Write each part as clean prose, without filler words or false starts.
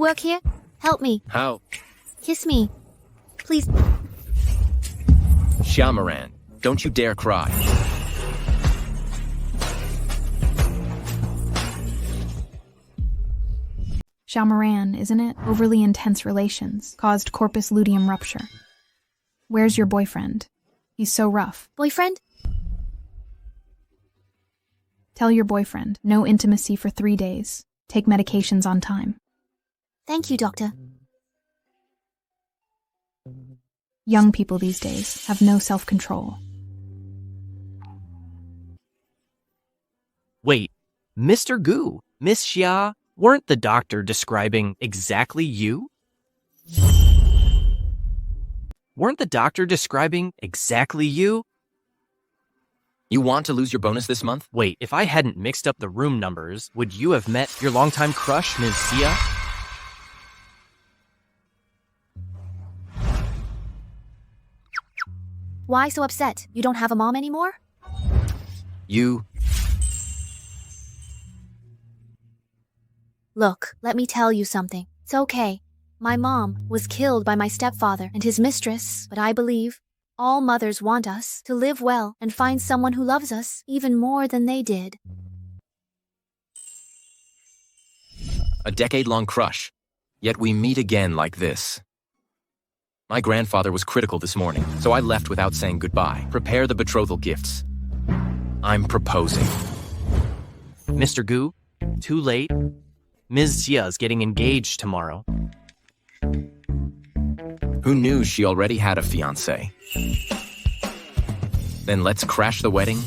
work here? Help me. How? Kiss me. Please. Xiamaran, don't you dare cry. Xiamaran, isn't it? Overly intense relations caused corpus luteum rupture. Where's your boyfriend? He's so rough. Boyfriend? Tell your boyfriend, no intimacy for 3 days. Take medications on time. Thank you, doctor. Young people these days have no self-control. Wait, Mr. Gu, Miss Xia, weren't the doctor describing exactly you? Weren't the doctor describing exactly you? You want to lose your bonus this month? Wait, if I hadn't mixed up the room numbers, would you have met your longtime crush, Ms. Xia? Why so upset? You don't have a mom anymore? You... Look, let me tell you something. It's okay. My mom was killed by my stepfather and his mistress, but I believe all mothers want us to live well and find someone who loves us even more than they did. A decade-long crush. Yet we meet again like this. My grandfather was critical this morning, so I left without saying goodbye. Prepare the betrothal gifts. I'm proposing. Mr. Gu, too late. Ms. Xia's getting engaged tomorrow. Who knew she already had a fiancé? Then let's crash the wedding.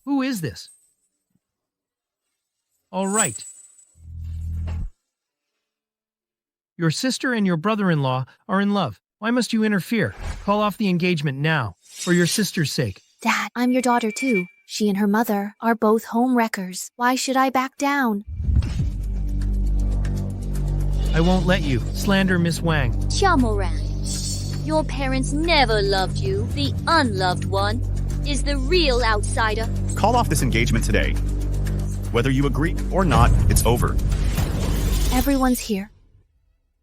Who is this? All right. Your sister and your brother-in-law are in love. Why must you interfere? Call off the engagement now, for your sister's sake. Dad, I'm your daughter too. She and her mother are both home wreckers. Why should I back down? I won't let you slander Miss Wang. Xiaomoran, your parents never loved you. The unloved one is the real outsider. Call off this engagement today. Whether you agree or not, it's over. Everyone's here.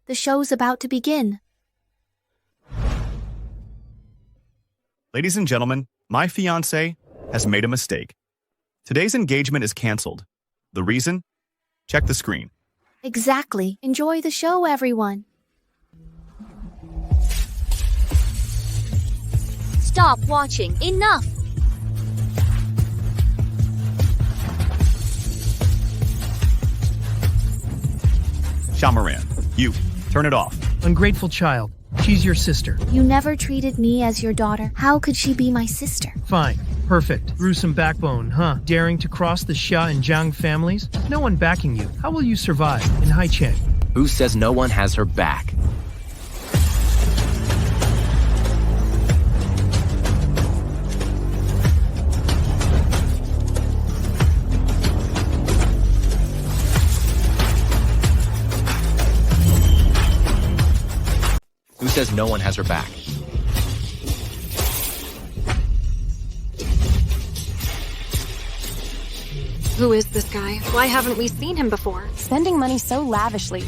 The show's about to begin. Ladies and gentlemen, my fiancé has made a mistake. Today's engagement is canceled. The reason? Check the screen. Exactly. Enjoy the show, everyone. Stop watching. Enough! Xiamaran, you, turn it off. Ungrateful child. She's your sister. You never treated me as your daughter. How could she be my sister? Fine. Perfect. Gruesome backbone, huh? Daring to cross the Xia and Zhang families? No one backing you. How will you survive in Haicheng? Who says no one has her back? Who says no one has her back? Who is this guy? Why haven't we seen him before? Spending money so lavishly.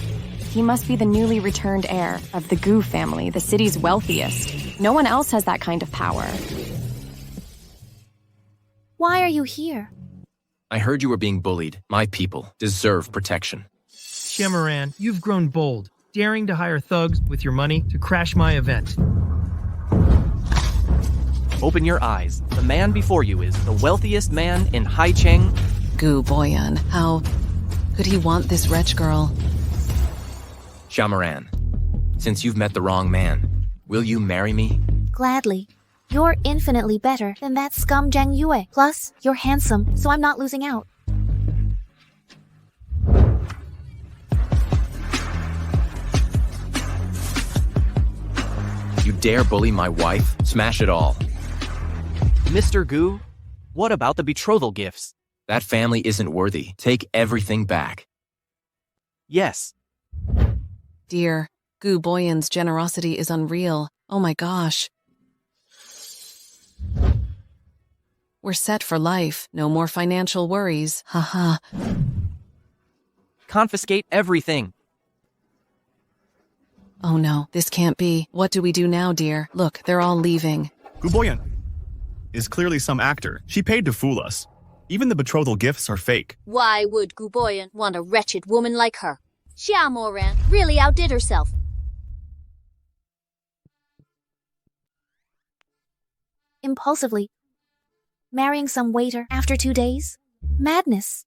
He must be the newly returned heir of the Gu family, the city's wealthiest. No one else has that kind of power. Why are you here? I heard you were being bullied. My people deserve protection. Xiamaran, you've grown bold, daring to hire thugs with your money to crash my event. Open your eyes. The man before you is the wealthiest man in Haicheng. Gu Boyan, how could he want this wretch girl? Xiamaran, since you've met the wrong man, will you marry me? Gladly. You're infinitely better than that scum Jang Yu. Plus, you're handsome, so I'm not losing out. You dare bully my wife? Smash it all. Mr. Gu, what about the betrothal gifts? That family isn't worthy. Take everything back. Yes. Dear, Gu Boyan's generosity is unreal. Oh my gosh. We're set for life. No more financial worries. Haha. Confiscate everything. Oh no, this can't be. What do we do now, dear? Look, they're all leaving. Guboyan is clearly some actor. She paid to fool us. Even the betrothal gifts are fake. Why would Guboyan want a wretched woman like her? Xia Moran really outdid herself. Impulsively. Marrying some waiter after 2 days? Madness.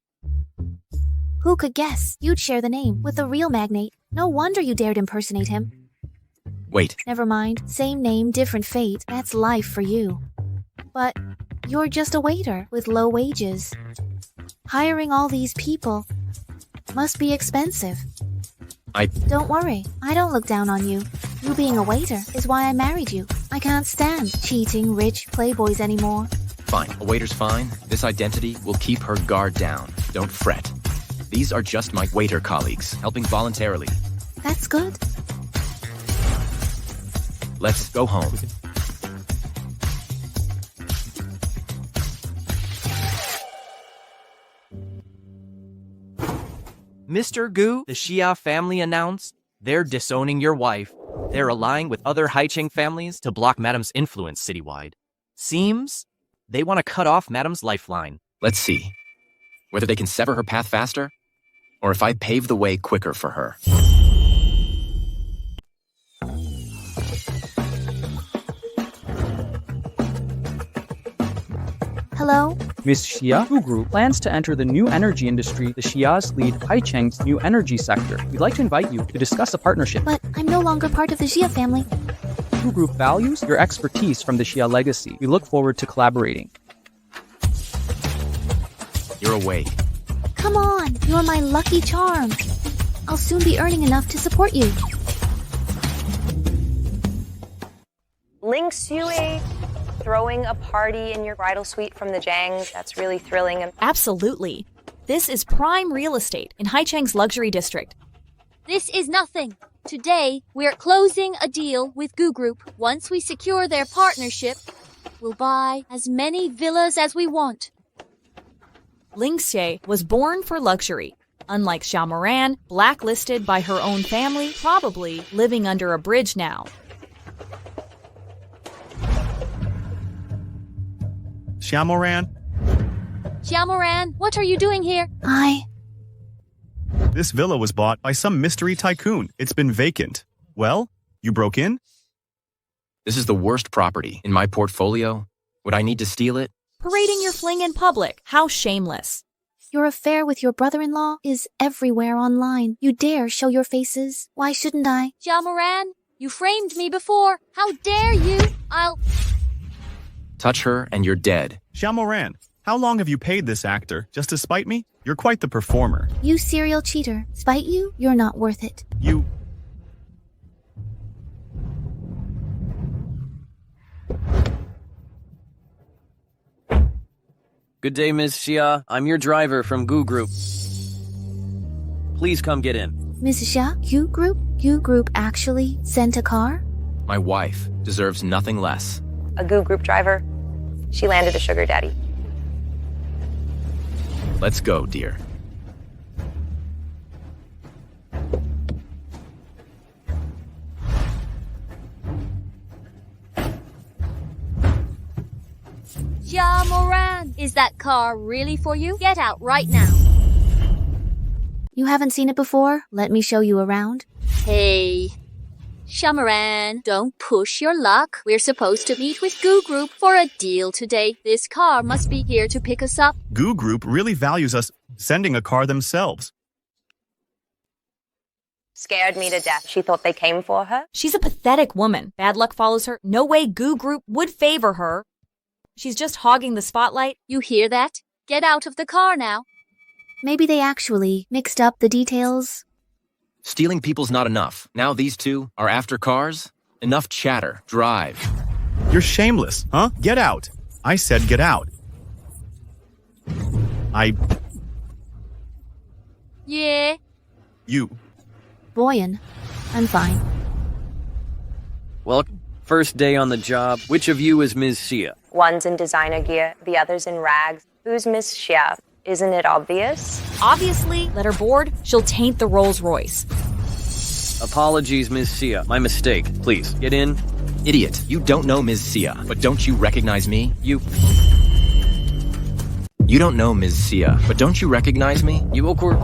Who could guess you'd share the name with the real magnate? No wonder you dared impersonate him. Wait, Never mind. Same name, different fate. That's life for you. But you're just a waiter with low wages. Hiring all these people must be expensive. Don't worry. I don't look down on you. You being a waiter is why I married you. I can't stand cheating rich playboys anymore. Fine. A waiter's fine. This identity will keep her guard down. Don't fret. These are just my waiter colleagues, helping voluntarily. That's good. Let's go home. Mr. Gu, the Xia family announced they're disowning your wife. They're allying with other Haicheng families to block Madam's influence citywide. Seems they want to cut off Madam's lifeline. Let's see. Whether they can sever her path faster, or if I pave the way quicker for her. Hello? Miss Xia, Gu Group plans to enter the new energy industry. The Xia's lead Haicheng's new energy sector. We'd like to invite you to discuss a partnership. But I'm no longer part of the Xia family. Gu Group values your expertise from the Xia legacy. We look forward to collaborating. You're awake. Come on, you're my lucky charm. I'll soon be earning enough to support you. Ling Sui throwing a party in your bridal suite from the Jangs, that's really thrilling. Absolutely. This is prime real estate in Haicheng's luxury district. This is nothing. Today, we're closing a deal with Gu Group. Once we secure their partnership, we'll buy as many villas as we want. Ling Xie was born for luxury. Unlike Xia Moran, blacklisted by her own family, probably living under a bridge now. Xia Moran? Xia Moran, what are you doing here? This villa was bought by some mystery tycoon. It's been vacant. Well, you broke in? This is the worst property in my portfolio. Would I need to steal it? Parading your fling in public. How shameless. Your affair with your brother-in-law is everywhere online. You dare show your faces. Why shouldn't I? Xia Moran, you framed me before. How dare you? Touch her and you're dead. Xia Moran, how long have you paid this actor just to spite me? You're quite the performer. You serial cheater. Spite you? You're not worth it. You... Good day, Ms. Xia. I'm your driver from Gu Group. Please come get in. Miss Xia, Gu Group? Gu Group actually sent a car? My wife deserves nothing less. A Gu Group driver. She landed a sugar daddy. Let's go, dear. Xia Moran, is that car really for you? Get out right now. You haven't seen it before? Let me show you around. Hey. Xia Moran, don't push your luck. We're supposed to meet with Gu Group for a deal today. This car must be here to pick us up. Gu Group really values us sending a car themselves. Scared me to death. She thought they came for her. She's a pathetic woman. Bad luck follows her. No way Gu Group would favor her. She's just hogging the spotlight. You hear that? Get out of the car now. Maybe they actually mixed up the details. Stealing people's not enough. Now these two are after cars? Enough chatter. Drive. You're shameless, huh? Get out. I said get out. Yeah. You. Boyan, I'm fine. Well, first day on the job. Which of you is Ms. Xia? One's in designer gear, the other's in rags. Who's Miss Xia? Isn't it obvious? Obviously, let her board, she'll taint the Rolls Royce. Apologies, Ms. Xia. My mistake. Please, get in. Idiot, you don't know Ms. Xia, but don't you recognize me? You don't know Ms. Xia, but don't you recognize me? You awkward.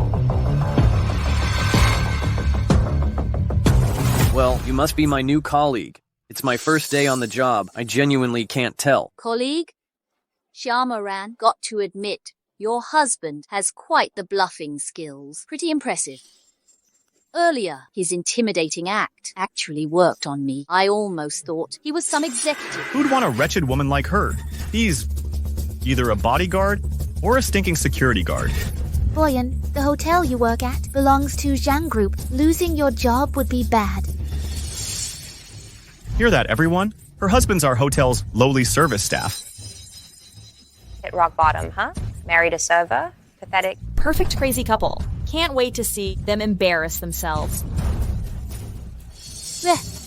Well, you must be my new colleague. It's my first day on the job. I genuinely can't tell. Colleague? Shamaran, got to admit, your husband has quite the bluffing skills. Pretty impressive. Earlier, his intimidating act actually worked on me. I almost thought he was some executive. Who'd want a wretched woman like her? He's either a bodyguard or a stinking security guard. Boyan, the hotel you work at belongs to Jang Group. Losing your job would be bad. Hear that, everyone? Her husband's our hotel's lowly service staff. Hit rock bottom, huh? Married a server? Pathetic. Perfect crazy couple. Can't wait to see them embarrass themselves.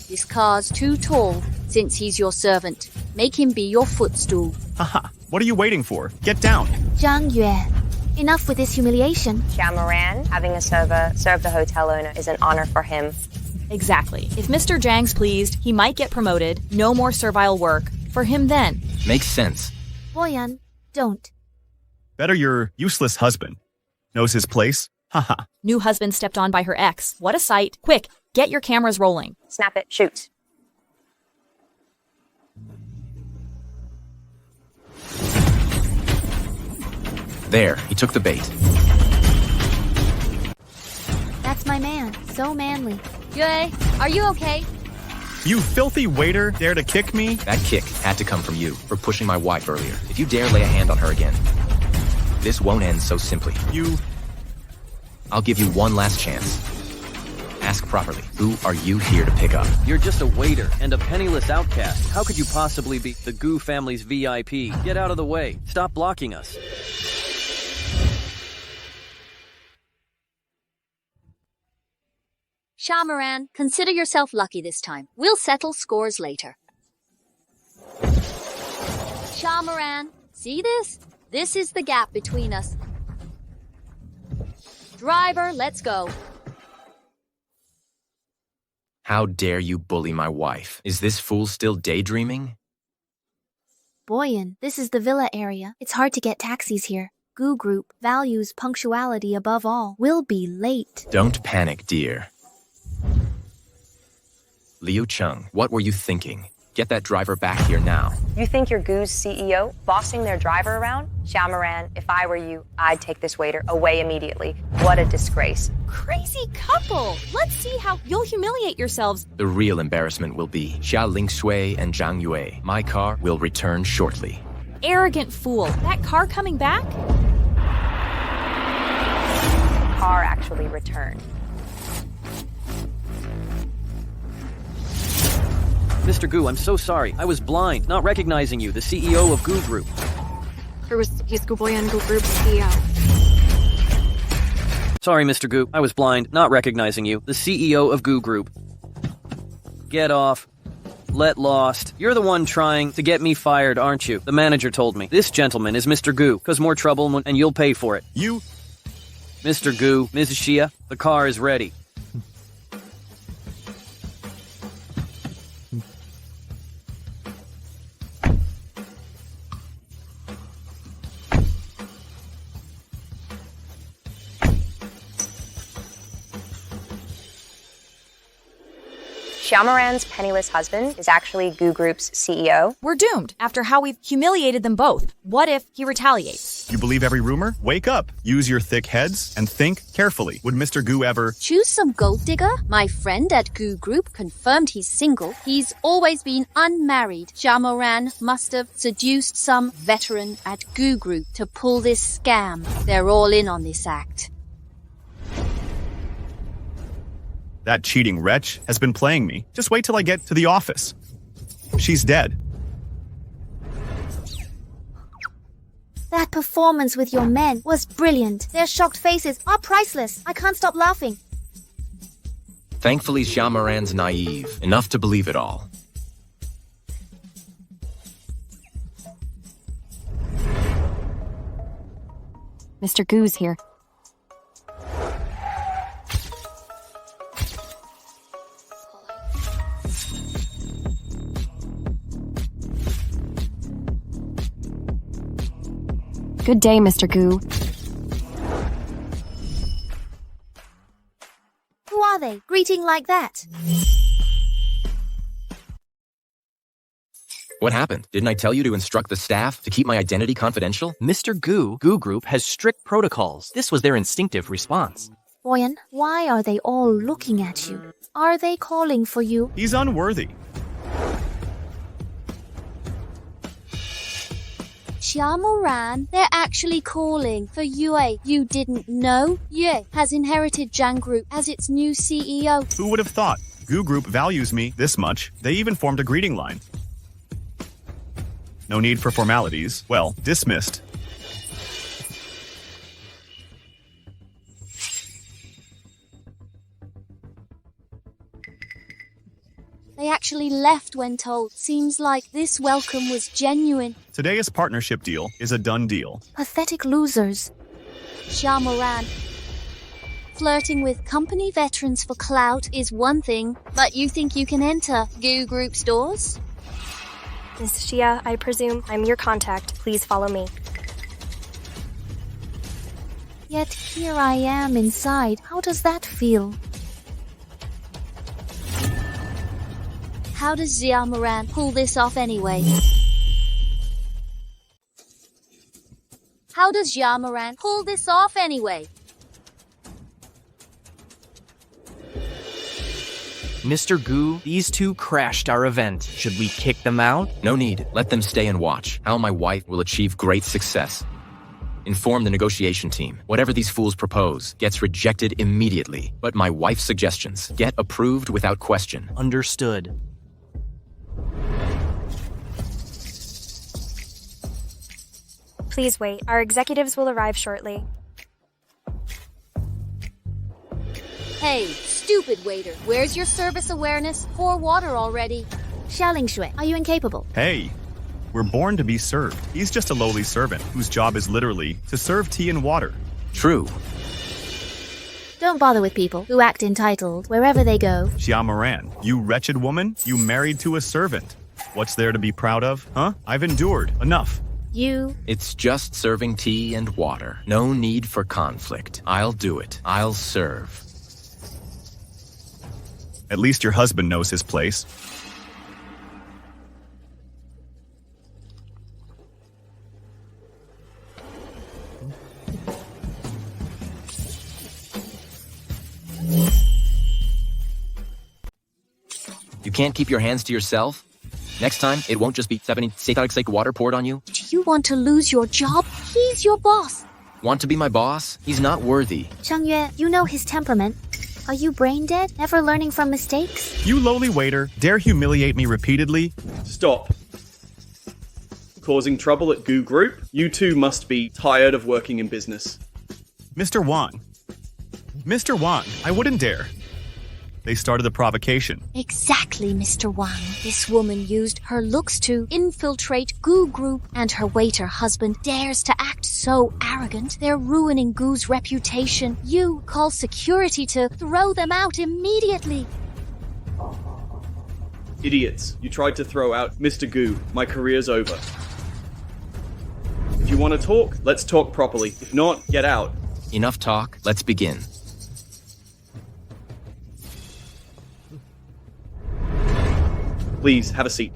This car's too tall since he's your servant. Make him be your footstool. Haha, what are you waiting for? Get down. Jang Yu, enough with this humiliation. Shamaran, having a server serve the hotel owner is an honor for him. Exactly. If Mr. Jang's pleased, he might get promoted. No more servile work. For him then. Makes sense. Boyan, don't. Better your useless husband. Knows his place? Haha. New husband stepped on by her ex. What a sight. Quick, get your cameras rolling. Snap it, shoot. There, he took the bait. That's my man. So manly. Jay, are you okay? You filthy waiter dare to kick me? That kick had to come from you for pushing my wife earlier. If you dare lay a hand on her again, this won't end so simply. I'll give you one last chance. Ask properly. Who are you here to pick up? You're just a waiter and a penniless outcast. How could you possibly be the Gu family's VIP? Get out of the way. Stop blocking us. Shamaran, consider yourself lucky this time. We'll settle scores later. Shamaran, see this? This is the gap between us. Driver, let's go. How dare you bully my wife? Is this fool still daydreaming? Boyan, this is the villa area. It's hard to get taxis here. Gu Group values punctuality above all. We'll be late. Don't panic, dear. Liu Chung, what were you thinking? Get that driver back here now. You think you're Gu's CEO, bossing their driver around? Shamaran, if I were you, I'd take this waiter away immediately. What a disgrace. Crazy couple. Let's see how you'll humiliate yourselves. The real embarrassment will be Xia Lingshui and Jang Yu. My car will return shortly. Arrogant fool. That car coming back? Car actually returned. Mr. Gu, I'm so sorry. I was blind, not recognizing you, the CEO of Gu Group. He's Gu Boyan, Gu Group CEO. Sorry, Mr. Gu. I was blind, not recognizing you, the CEO of Gu Group. Get off. Let lost. You're the one trying to get me fired, aren't you? The manager told me. This gentleman is Mr. Gu. Cause more trouble and you'll pay for it. You? Mr. Gu, Mrs. Xia, the car is ready. Shamaran's penniless husband is actually Gu Group's CEO. We're doomed after how we've humiliated them both. What if he retaliates? You believe every rumor? Wake up. Use your thick heads and think carefully. Would Mr. Gu ever... Choose some gold digger? My friend at Gu Group confirmed he's single. He's always been unmarried. Shamaran must have seduced some veteran at Gu Group to pull this scam. They're all in on this act. That cheating wretch has been playing me. Just wait till I get to the office. She's dead. That performance with your men was brilliant. Their shocked faces are priceless. I can't stop laughing. Thankfully, Shamaran's naive, enough to believe it all. Mr. Gu's here. Good day, Mr. Gu. Who are they, greeting like that? What happened? Didn't I tell you to instruct the staff to keep my identity confidential? Mr. Gu Group has strict protocols. This was their instinctive response. Boyan, why are they all looking at you? Are they calling for you? He's unworthy. Xiaomoran, they're actually calling for Yue. You didn't know? Yue has inherited Jang Group as its new CEO. Who would have thought? Gu Group values me this much. They even formed a greeting line. No need for formalities. Well, dismissed. They actually left when told. Seems like this welcome was genuine. Today's partnership deal is a done deal. Pathetic losers. Xiaomoran. Flirting with company veterans for clout is one thing, but you think you can enter Gu Group stores? Miss Xia, I presume I'm your contact. Please follow me. Yet here I am inside. How does that feel? How does Xiaomoran pull this off anyway? How does Xiaomoran pull this off anyway? Mr. Gu, these two crashed our event. Should we kick them out? No need. Let them stay and watch how my wife will achieve great success. Inform the negotiation team. Whatever these fools propose gets rejected immediately. But my wife's suggestions get approved without question. Understood. Please wait. Our executives will arrive shortly. Hey, stupid waiter, where's your service awareness? Pour water already. Xiaoling, are you incapable? Hey, we're born to be served. He's just a lowly servant whose job is literally to serve tea and water. True. Don't bother with people who act entitled wherever they go. Xiaomoran, you wretched woman, you married to a servant. What's there to be proud of, huh? I've endured enough. It's just serving tea and water. No need for conflict. I'll do it. I'll serve. At least your husband knows his place. You can't keep your hands to yourself? Next time, it won't just be 70 sake water poured on you. Do you want to lose your job? He's your boss. Want to be my boss? He's not worthy. Changyue, you know his temperament. Are you brain dead? Never learning from mistakes? You lowly waiter, dare humiliate me repeatedly? Stop. Causing trouble at Gu Group? You two must be tired of working in business. Mr. Wang. Mr. Wang, I wouldn't dare. They started the provocation. Exactly, Mr. Wang. This woman used her looks to infiltrate Gu Group, and her waiter husband dares to act so arrogant. They're ruining Gu's reputation. You call security to throw them out immediately. Idiots. You tried to throw out Mr. Gu. My career's over. If you want to talk, let's talk properly. If not, get out. Enough talk. Let's begin. Please, have a seat.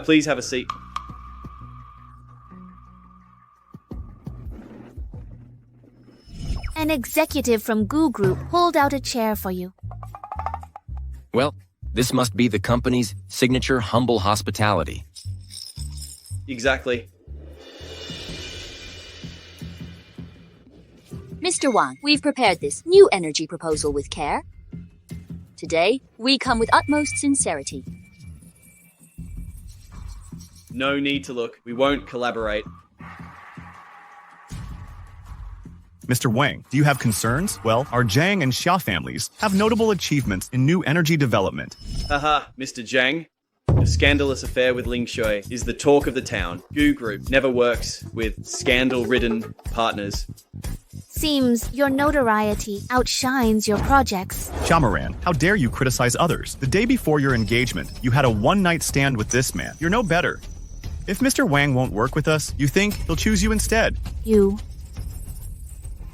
Please have a seat. An executive from Gu Group pulled out a chair for you. Well, this must be the company's signature humble hospitality. Exactly. Mr. Wang, we've prepared this new energy proposal with care. Today, we come with utmost sincerity. No need to look. We won't collaborate. Mr. Wang, do you have concerns? Well, our Jang and Xia families have notable achievements in new energy development. Haha, Mr. Jang. The scandalous affair with Ling Shui is the talk of the town. Gu Group never works with scandal-ridden partners. Seems your notoriety outshines your projects. Xiaomaran, how dare you criticize others? The day before your engagement, you had a one-night stand with this man. You're no better. If Mr. Wang won't work with us, you think he'll choose you instead. You.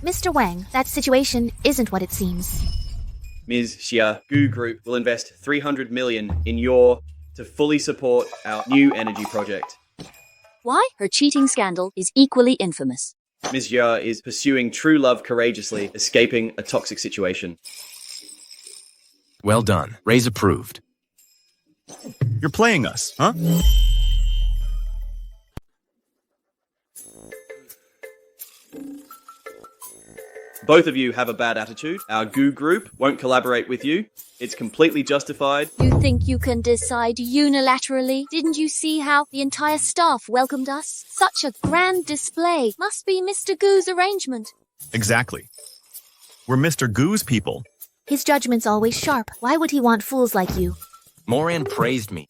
Mr. Wang, that situation isn't what it seems. Ms. Xia, Gu Group will invest 300 million in to fully support our new energy project. Why? Her cheating scandal is equally infamous. Ms. Xia is pursuing true love courageously, escaping a toxic situation. Well done. Raise approved. You're playing us, huh? Both of you have a bad attitude. Our Gu Group won't collaborate with you. It's completely justified. You think you can decide unilaterally? Didn't you see how the entire staff welcomed us? Such a grand display. Must be Mr. Gu's arrangement. Exactly. We're Mr. Gu's people. His judgment's always sharp. Why would he want fools like you? Moran praised me.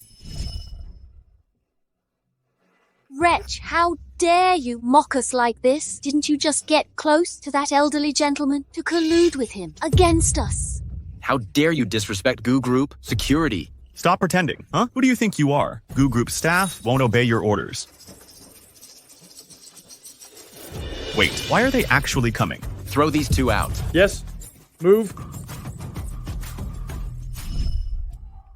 Wretch, how dare you mock us like this? Didn't you just get close to that elderly gentleman to collude with him against us? How dare you disrespect Gu Group? Security. Stop pretending, huh? Who do you think you are? Gu Group staff won't obey your orders. Wait, why are they actually coming? Throw these two out. Yes. Move.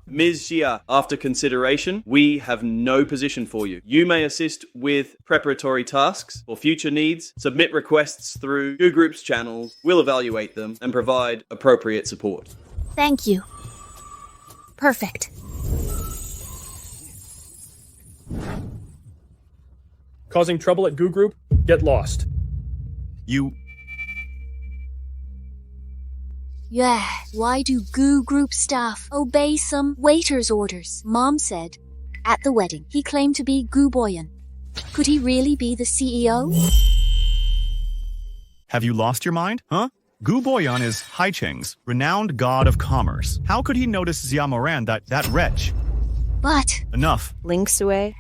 Ms. Xia, after consideration, we have no position for you. You may assist with preparatory tasks or future needs, submit requests through Gu Group's channels, we'll evaluate them, and provide appropriate support. Thank you. Perfect. Causing trouble at Gu Group? Get lost. You... Yeah, why do Gu Group staff obey some waiter's orders? Mom said, at the wedding, he claimed to be Gu Boyan. Could he really be the CEO? Have you lost your mind, huh? Gu Boyan is Haicheng's renowned god of commerce. How could he notice Xia Moran, that wretch? But... Enough. Ling Sui,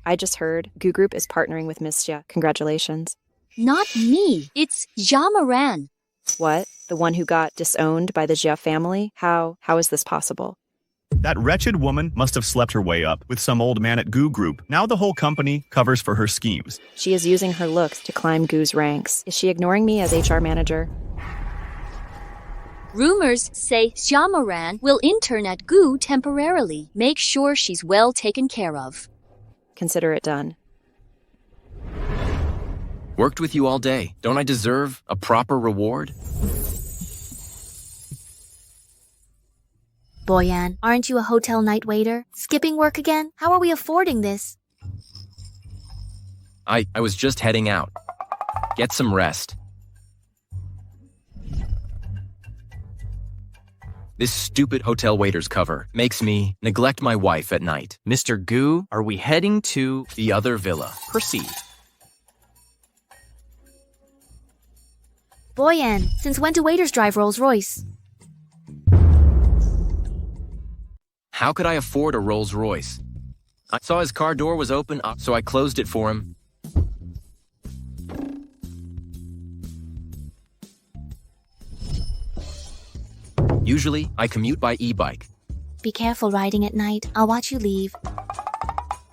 I just heard Gu Group is partnering with Miss Xia. Congratulations. Not me. It's Xia Moran. What? The one who got disowned by the Jia family? How is this possible? That wretched woman must have slept her way up with some old man at Gu Group. Now the whole company covers for her schemes. She is using her looks to climb Gu's ranks. Is she ignoring me as HR manager? Rumors say Xia Moran will intern at Gu temporarily. Make sure she's well taken care of. Consider it done. Worked with you all day. Don't I deserve a proper reward? Boyan, aren't you a hotel night waiter? Skipping work again? How are we affording this? I was just heading out. Get some rest. This stupid hotel waiter's cover makes me neglect my wife at night. Mr. Gu, are we heading to the other villa? Proceed. Boyan, since when do waiters drive Rolls-Royce? How could I afford a Rolls-Royce? I saw his car door was open, so I closed it for him. Usually, I commute by e-bike. Be careful riding at night. I'll watch you leave.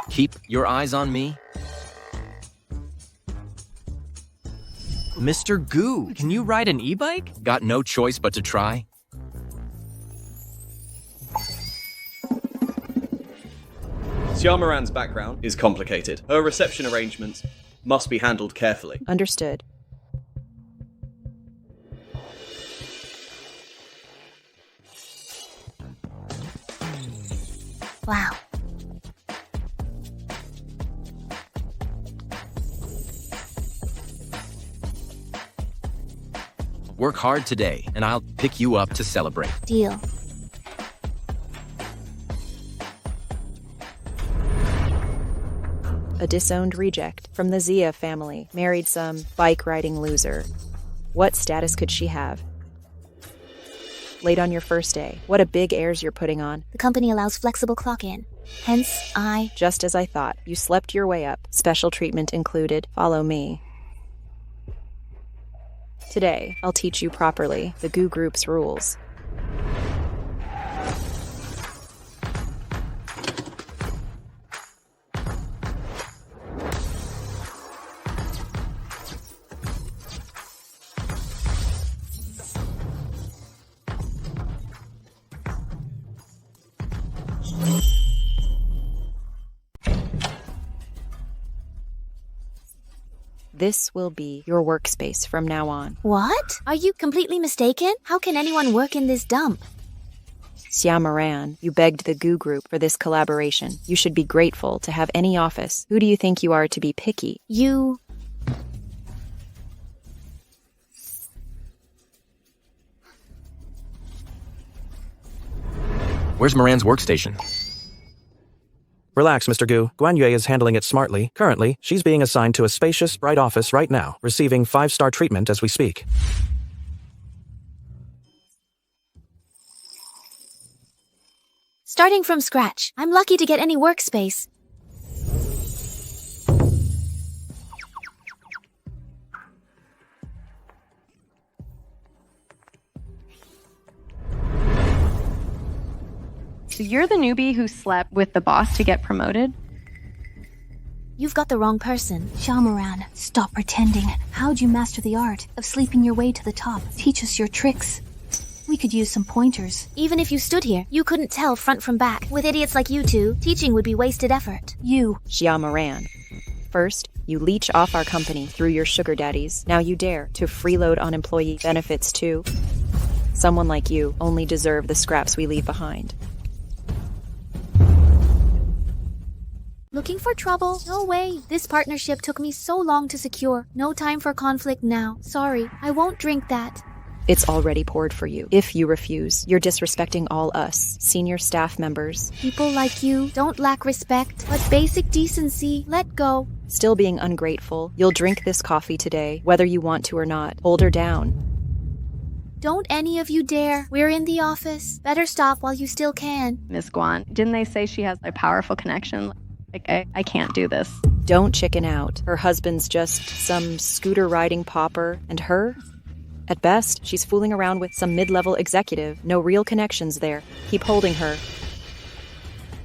Keep your eyes on me. Mr. Gu, can you ride an e-bike? Got no choice but to try. Xia Moran's background is complicated. Her reception arrangements must be handled carefully. Understood. Wow. Work hard today, and I'll pick you up to celebrate. Deal. A disowned reject from the Xia family married some bike-riding loser. What status could she have? Late on your first day. What a big airs you're putting on. The company allows flexible clock-in. Hence, Just as I thought. You slept your way up. Special treatment included. Follow me. Today, I'll teach you properly the GU Group's rules. This will be your workspace from now on. What? Are you completely mistaken? How can anyone work in this dump? Xiaomaran, you begged the GU Group for this collaboration. You should be grateful to have any office. Who do you think you are to be picky? You... Where's Moran's workstation? Relax, Mr. Gu. Guan Yue is handling it smartly. Currently, she's being assigned to a spacious, bright office right now, receiving 5-star treatment as we speak. Starting from scratch. I'm lucky to get any workspace. So you're the newbie who slept with the boss to get promoted? You've got the wrong person. Xiaomaran, stop pretending. How'd you master the art of sleeping your way to the top? Teach us your tricks. We could use some pointers. Even if you stood here, you couldn't tell front from back. With idiots like you two, teaching would be wasted effort. You... Xiaomaran. First, you leech off our company through your sugar daddies. Now you dare to freeload on employee benefits too? Someone like you only deserve the scraps we leave behind. Looking for trouble? No way. This partnership took me so long to secure. No time for conflict now. Sorry, I won't drink that. It's already poured for you. If you refuse, you're disrespecting all us, senior staff members. People like you don't lack respect, but basic decency, let go. Still being ungrateful. You'll drink this coffee today, whether you want to or not. Hold her down. Don't any of you dare. We're in the office. Better stop while you still can. Miss Guan, didn't they say she has a powerful connection? I can't do this. Don't chicken out. Her husband's just some scooter-riding pauper, and her? At best, she's fooling around with some mid-level executive. No real connections there. Keep holding her.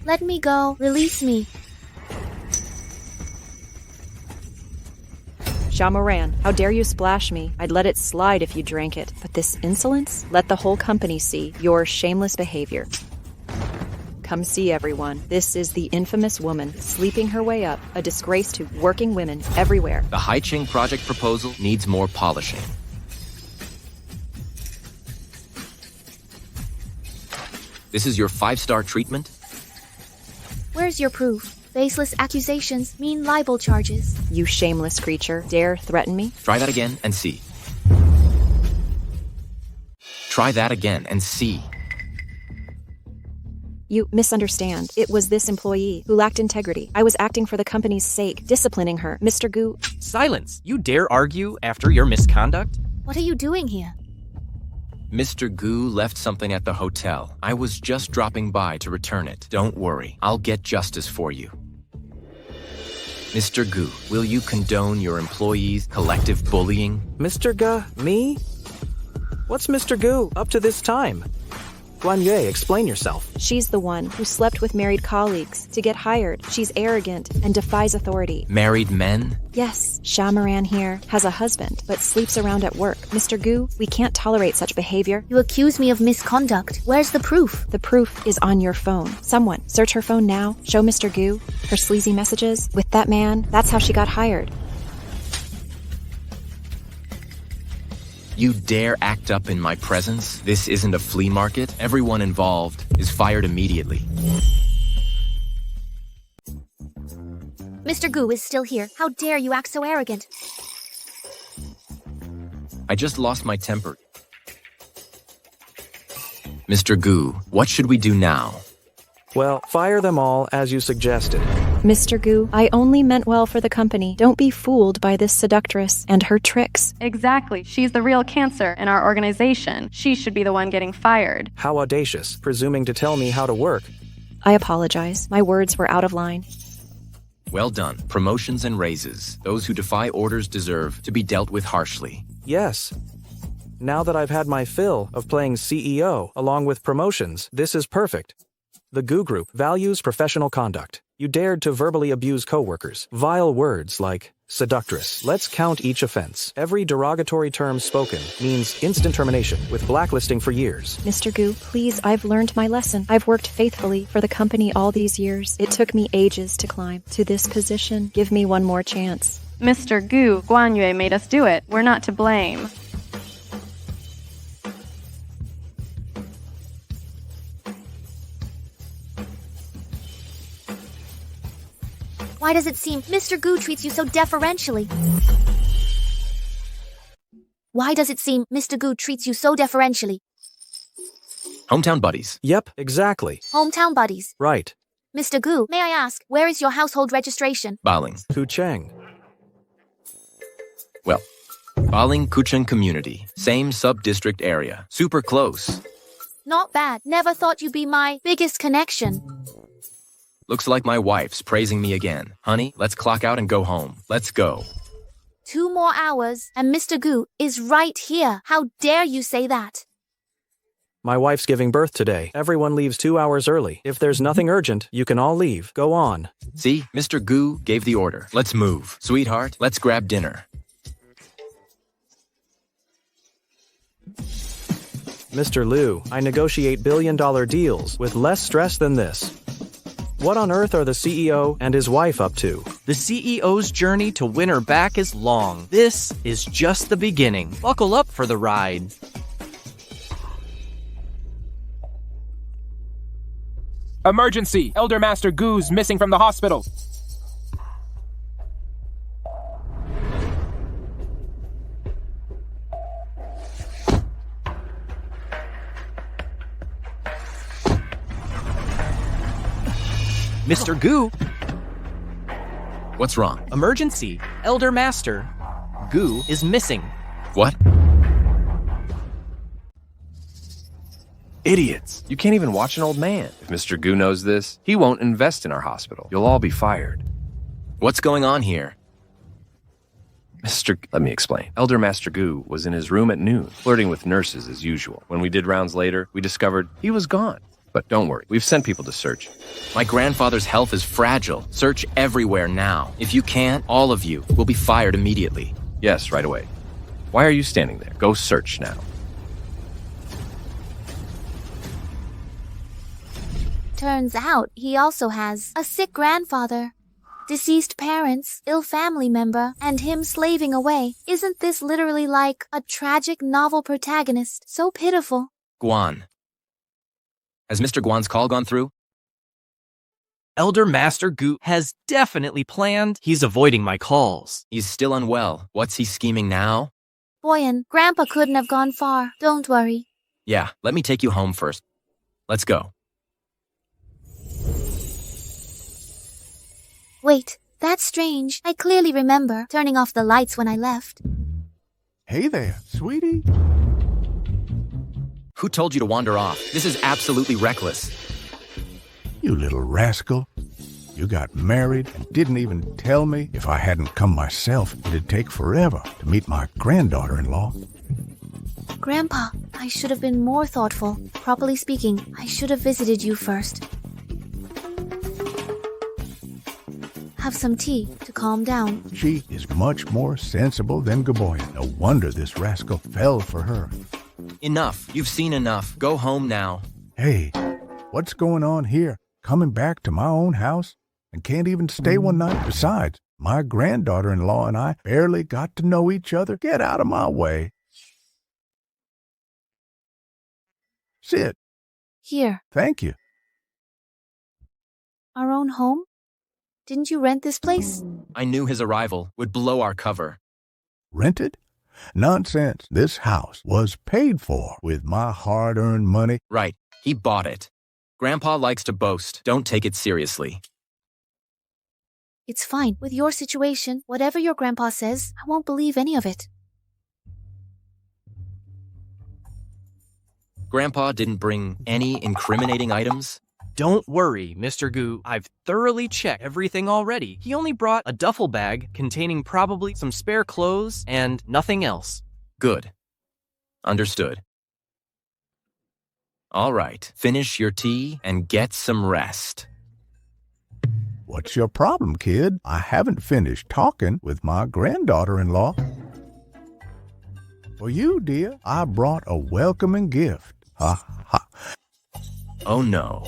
Let me go. Release me. Xiaomaran, how dare you splash me? I'd let it slide if you drank it. But this insolence? Let the whole company see your shameless behavior. Come see everyone. This is the infamous woman sleeping her way up, a disgrace to working women everywhere. The Haiqing project proposal needs more polishing. This is your 5-star treatment? Where's your proof? Baseless accusations mean libel charges. You shameless creature, dare threaten me? Try that again and see. Try that again and see. You misunderstand. It was this employee who lacked integrity. I was acting for the company's sake, disciplining her. Mr. Gu... Silence! You dare argue after your misconduct? What are you doing here? Mr. Gu left something at the hotel. I was just dropping by to return it. Don't worry, I'll get justice for you. Mr. Gu, will you condone your employees' collective bullying? Mr. Gu? Me? What's Mr. Gu up to this time? Guan Yue, explain yourself. She's the one who slept with married colleagues to get hired. She's arrogant and defies authority. Married men? Yes, Xiaomaran here has a husband, but sleeps around at work. Mr. Gu, we can't tolerate such behavior. You accuse me of misconduct. Where's the proof? The proof is on your phone. Someone, search her phone now. Show Mr. Gu her sleazy messages with that man. That's how she got hired. You dare act up in my presence? This isn't a flea market. Everyone involved is fired immediately. Mr. Gu is still here. How dare you act so arrogant? I just lost my temper. Mr. Gu, what should we do now? Well, fire them all as you suggested. Mr. Gu, I only meant well for the company. Don't be fooled by this seductress and her tricks. Exactly. She's the real cancer in our organization. She should be the one getting fired. How audacious, presuming to tell me how to work. I apologize. My words were out of line. Well done. Promotions and raises. Those who defy orders deserve to be dealt with harshly. Yes. Now that I've had my fill of playing CEO, along with promotions, this is perfect. The Gu Group values professional conduct. You dared to verbally abuse coworkers. Vile words like seductress. Let's count each offense. Every derogatory term spoken means instant termination with blacklisting for years. Mr. Gu, please, I've learned my lesson. I've worked faithfully for the company all these years. It took me ages to climb to this position. Give me one more chance. Mr. Gu, Guan Yue made us do it. We're not to blame. Why does it seem Mr. Gu treats you so deferentially? Why does it seem Mr. Gu treats you so deferentially? Hometown buddies. Yep, exactly. Hometown buddies. Right. Mr. Gu, may I ask, where is your household registration? Baling. Kucheng. Well, Baling Kucheng community. Same sub-district area. Super close. Not bad. Never thought you'd be my biggest connection. Looks like my wife's praising me again. Honey, let's clock out and go home. Let's go. 2 more hours, and Mr. Gu is right here. How dare you say that? My wife's giving birth today. Everyone leaves 2 hours early. If there's nothing urgent, you can all leave. Go on. See, Mr. Gu gave the order. Let's move. Sweetheart, let's grab dinner. Mr. Liu, I negotiate billion-dollar deals with less stress than this. What on earth are the CEO and his wife up to? The CEO's journey to win her back is long. This is just the beginning. Buckle up for the ride. Emergency! Elder Master Gu's missing from the hospital. Mr. Gu. What's wrong? Emergency. Elder Master Gu is missing. What? Idiots. You can't even watch an old man. If Mr. Gu knows this, he won't invest in our hospital. You'll all be fired. What's going on here? Let me explain. Elder Master Gu was in his room at noon, flirting with nurses as usual. When we did rounds later, we discovered he was gone. But don't worry, we've sent people to search. My grandfather's health is fragile. Search everywhere now. If you can't, all of you will be fired immediately. Yes, right away. Why are you standing there? Go search now. Turns out he also has a sick grandfather, deceased parents, ill family member, and him slaving away. Isn't this literally like a tragic novel protagonist? So pitiful. Guan. Has Mr. Guan's call gone through? Elder Master Gu has definitely planned. He's avoiding my calls. He's still unwell. What's he scheming now? Boyan, Grandpa couldn't have gone far. Don't worry. Yeah, let me take you home first. Let's go. Wait, that's strange. I clearly remember turning off the lights when I left. Hey there, sweetie. Who told you to wander off? This is absolutely reckless. You little rascal. You got married and didn't even tell me. If I hadn't come myself, it'd take forever to meet my granddaughter-in-law. Grandpa, I should have been more thoughtful. Properly speaking, I should have visited you first. Have some tea to calm down. She is much more sensible than Gaboyan. No wonder this rascal fell for her. Enough. You've seen enough. Go home now. Hey, what's going on here? Coming back to my own house? And can't even stay one night? Besides, my granddaughter-in-law and I barely got to know each other. Get out of my way. Sit. Here. Thank you. Our own home? Didn't you rent this place? I knew his arrival would blow our cover. Rented? Nonsense. This house was paid for with my hard-earned money. Right. He bought it. Grandpa likes to boast. Don't take it seriously. It's fine. With your situation, whatever your grandpa says, I won't believe any of it. Grandpa didn't bring any incriminating items? Don't worry, Mr. Gu. I've thoroughly checked everything already. He only brought a duffel bag containing probably some spare clothes and nothing else. Good. Understood. All right, finish your tea and get some rest. What's your problem, kid? I haven't finished talking with my granddaughter-in-law. For you, dear, I brought a welcoming gift. Ha ha. Oh no.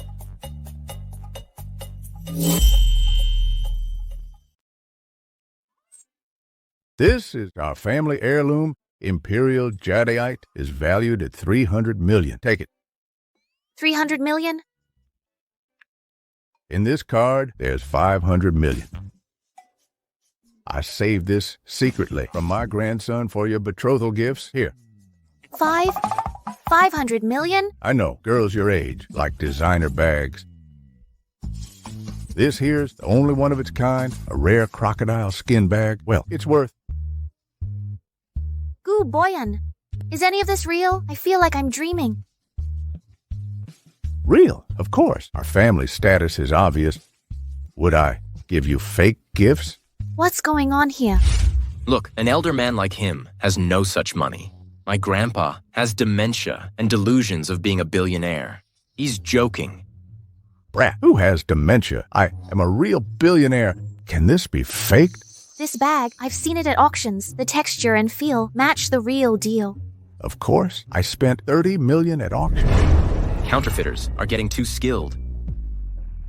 This is our family heirloom. Imperial Jadeite is valued at $300 million. Take it. 300 million? In this card, there's $500 million. I saved this secretly from my grandson for your betrothal gifts. Here. 500 million? I know, girls your age like designer bags. This here's the only one of its kind, a rare crocodile skin bag. Well, it's worth. Gu Boyan. Is any of this real? I feel like I'm dreaming. Real, of course. Our family status is obvious. Would I give you fake gifts? What's going on here? Look, an elder man like him has no such money. My grandpa has dementia and delusions of being a billionaire. He's joking. Brat, who has dementia? I am a real billionaire. Can this be faked? This bag, I've seen it at auctions. The texture and feel match the real deal. Of course. I spent $30 million at auction. Counterfeiters are getting too skilled.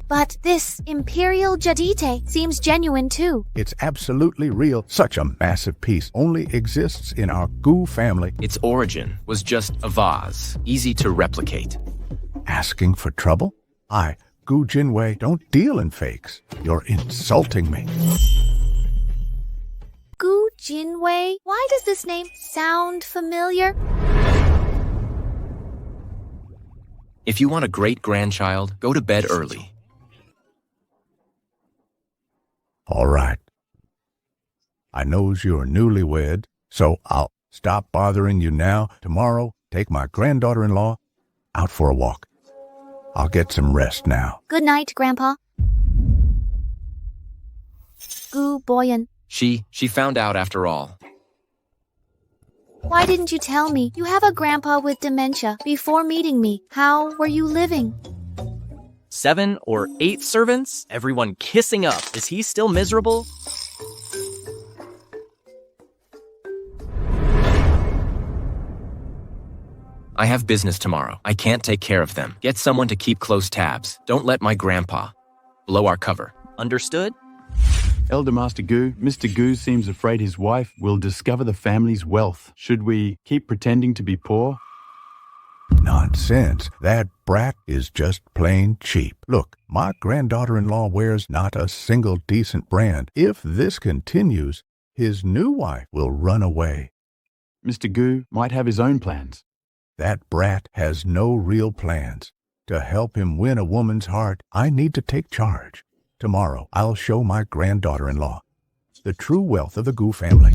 But this Imperial Jadite seems genuine too. It's absolutely real. Such a massive piece only exists in our Gu family. Its origin was just a vase, easy to replicate. Asking for trouble? I, Gu Jinwei, don't deal in fakes. You're insulting me. Gu Jinwei? Why does this name sound familiar? If you want a great-grandchild, go to bed early. All right. I knows you're newlywed, so I'll stop bothering you now. Tomorrow, take my granddaughter-in-law out for a walk. I'll get some rest now. Good night, Grandpa. Gu Boyan. She found out after all. Why didn't you tell me? You have a grandpa with dementia. Before meeting me, how were you living? 7 or 8 servants? Everyone kissing up. Is he still miserable? I have business tomorrow. I can't take care of them. Get someone to keep close tabs. Don't let my grandpa blow our cover. Understood? Elder Master Gu, Mr. Gu seems afraid his wife will discover the family's wealth. Should we keep pretending to be poor? Nonsense. That brat is just plain cheap. Look, my granddaughter-in-law wears not a single decent brand. If this continues, his new wife will run away. Mr. Gu might have his own plans. That brat has no real plans. To help him win a woman's heart, I need to take charge. Tomorrow, I'll show my granddaughter-in-law the true wealth of the Gu family.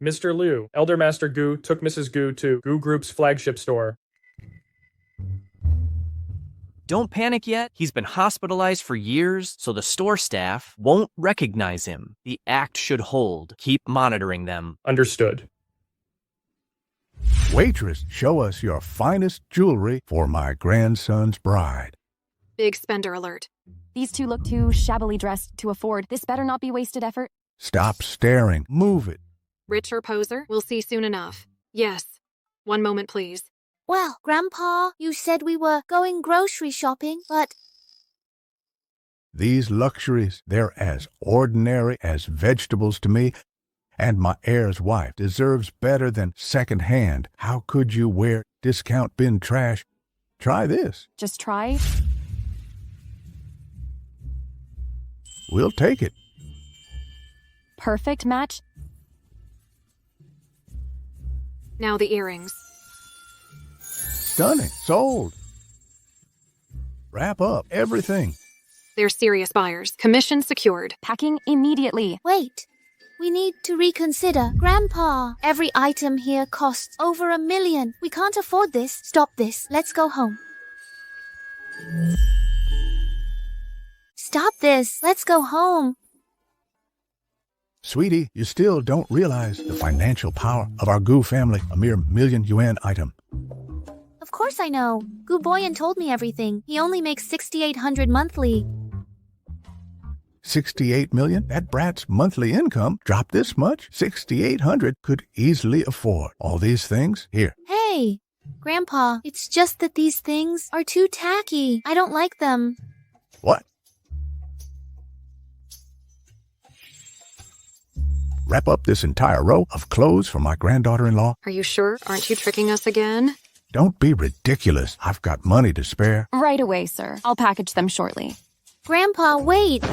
Mr. Liu, Elder Master Gu took Mrs. Gu to Gu Group's flagship store. Don't panic yet. He's been hospitalized for years, so the store staff won't recognize him. The act should hold. Keep monitoring them. Understood. Waitress, show us your finest jewelry for my grandson's bride. Big spender alert. These two look too shabbily dressed to afford. This better not be wasted effort. Stop staring. Move it. Richer poser? We'll see soon enough. Yes. One moment, please. Well, Grandpa, you said we were going grocery shopping, but... These luxuries, they're as ordinary as vegetables to me, and my heir's wife deserves better than second-hand. How could you wear discount bin trash? Try this. Just try? We'll take it. Perfect match. Now the earrings. Stunning. Sold. Wrap up everything. They're serious buyers. Commission secured. Packing immediately. Wait. We need to reconsider. Grandpa, every item here costs over $1 million. We can't afford this. Stop this. Let's go home. Stop this. Let's go home. Sweetie, you still don't realize the financial power of our Gu family, a mere $1,000,000 item. Of course I know. Gu Boyan told me everything. He only makes $6,800 monthly. 68 million? That brat's monthly income dropped this much? 6,800 could easily afford all these things. Here. Hey, Grandpa, it's just that these things are too tacky. I don't like them. What? Wrap up this entire row of clothes for my granddaughter-in-law. Are you sure? Aren't you tricking us again? Don't be ridiculous. I've got money to spare. Right away, sir. I'll package them shortly. Grandpa, wait.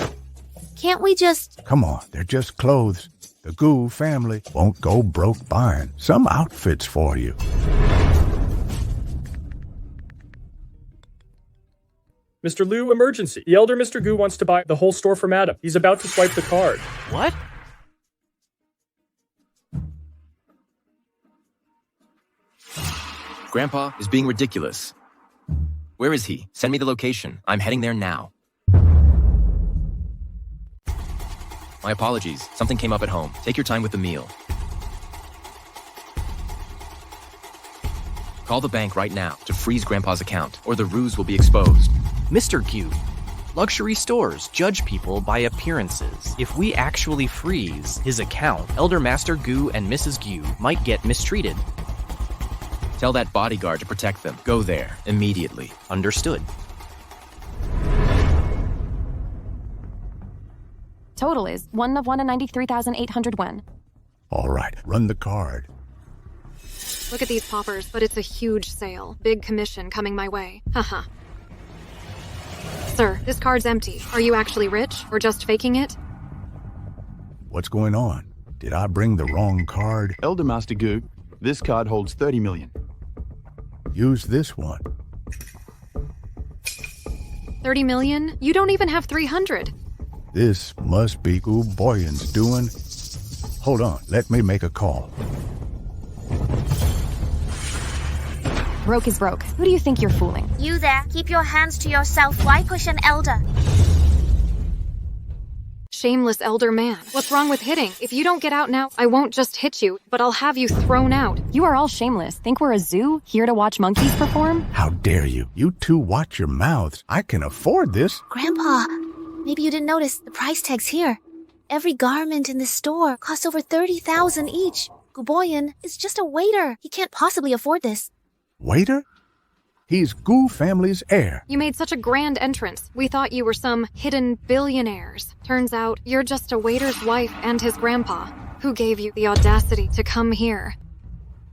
Can't we just... Come on, they're just clothes. The Gu family won't go broke buying some outfits for you. Mr. Liu, emergency. The elder Mr. Gu wants to buy the whole store for Madam. He's about to swipe the card. What? Grandpa is being ridiculous. Where is he? Send me the location. I'm heading there now. My apologies. Something came up at home. Take your time with the meal. Call the bank right now to freeze Grandpa's account, or the ruse will be exposed. Mr. Gu, luxury stores judge people by appearances. If we actually freeze his account, Elder Master Gu and Mrs. Gu might get mistreated. Tell that bodyguard to protect them. Go there immediately. Understood. Total is 1,93,800 won. All right, run the card. Look at these poppers, but it's a huge sale. Big commission coming my way. Haha. Sir, this card's empty. Are you actually rich, or just faking it? What's going on? Did I bring the wrong card? Elder Master Gu, this card holds 30 million. Use this one. 30 million? You don't even have 300. This must be Gu Boyan's doing. Hold on, let me make a call. Broke is broke. Who do you think you're fooling? You there, keep your hands to yourself. Why push an elder? Shameless elder man. What's wrong with hitting? If you don't get out now, I won't just hit you, but I'll have you thrown out. You are all shameless. Think we're a zoo, here to watch monkeys perform? How dare you? You two watch your mouths. I can afford this. Grandpa, maybe you didn't notice the price tags here. Every garment in the store costs over 30,000 each. Gu Boyan is just a waiter. He can't possibly afford this. Waiter? He's Gu family's heir. You made such a grand entrance. We thought you were some hidden billionaires. Turns out you're just a waiter's wife and his grandpa. Who gave you the audacity to come here?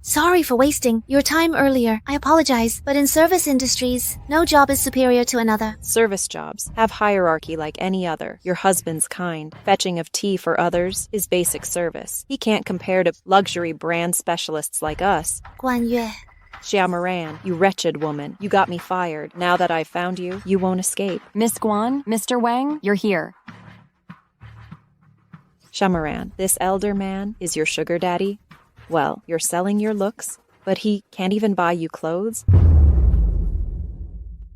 Sorry for wasting your time earlier. I apologize, but in service industries, no job is superior to another. Service jobs have hierarchy like any other. Your husband's kind. Fetching of tea for others is basic service. He can't compare to luxury brand specialists like us. Guan Yue. Xia Moran, you wretched woman. You got me fired. Now that I've found you, you won't escape. Miss Guan, Mr. Wang, you're here. Xia Moran, this elder man is your sugar daddy? Well, you're selling your looks, but he can't even buy you clothes?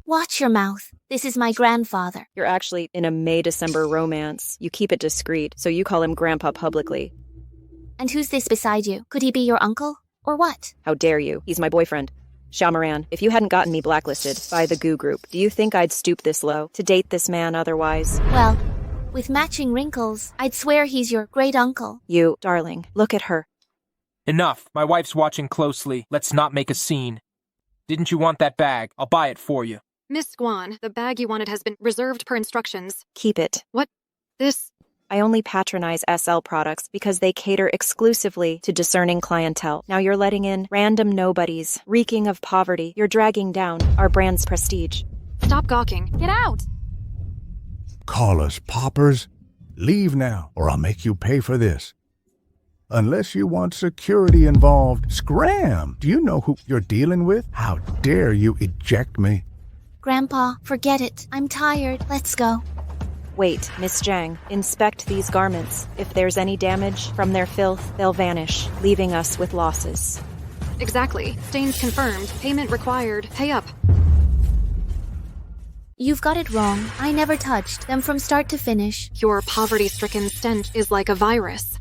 Watch your mouth. This is my grandfather. You're actually in a May-December romance. You keep it discreet, so you call him Grandpa publicly. And who's this beside you? Could he be your uncle? Or what? How dare you? He's my boyfriend. Xia Moran, if you hadn't gotten me blacklisted by the Gu Group, do you think I'd stoop this low to date this man otherwise? Well, with matching wrinkles, I'd swear he's your great-uncle. You, darling, look at her. Enough. My wife's watching closely. Let's not make a scene. Didn't you want that bag? I'll buy it for you. Miss Guan, the bag you wanted has been reserved per instructions. Keep it. What? This? I only patronize SL products because they cater exclusively to discerning clientele. Now you're letting in random nobodies, reeking of poverty. You're dragging down our brand's prestige. Stop gawking. Get out! Call us paupers. Leave now, or I'll make you pay for this. unless you want security involved. Scram! Do you know who you're dealing with? How dare you eject me? Grandpa, forget it. I'm tired. Let's go. Wait, Miss Jang, inspect these garments. If there's any damage from their filth, they'll vanish, leaving us with losses. Exactly. Stains confirmed. Payment required. Pay up. You've got it wrong. I never touched them from start to finish. Your poverty-stricken stench is like a virus.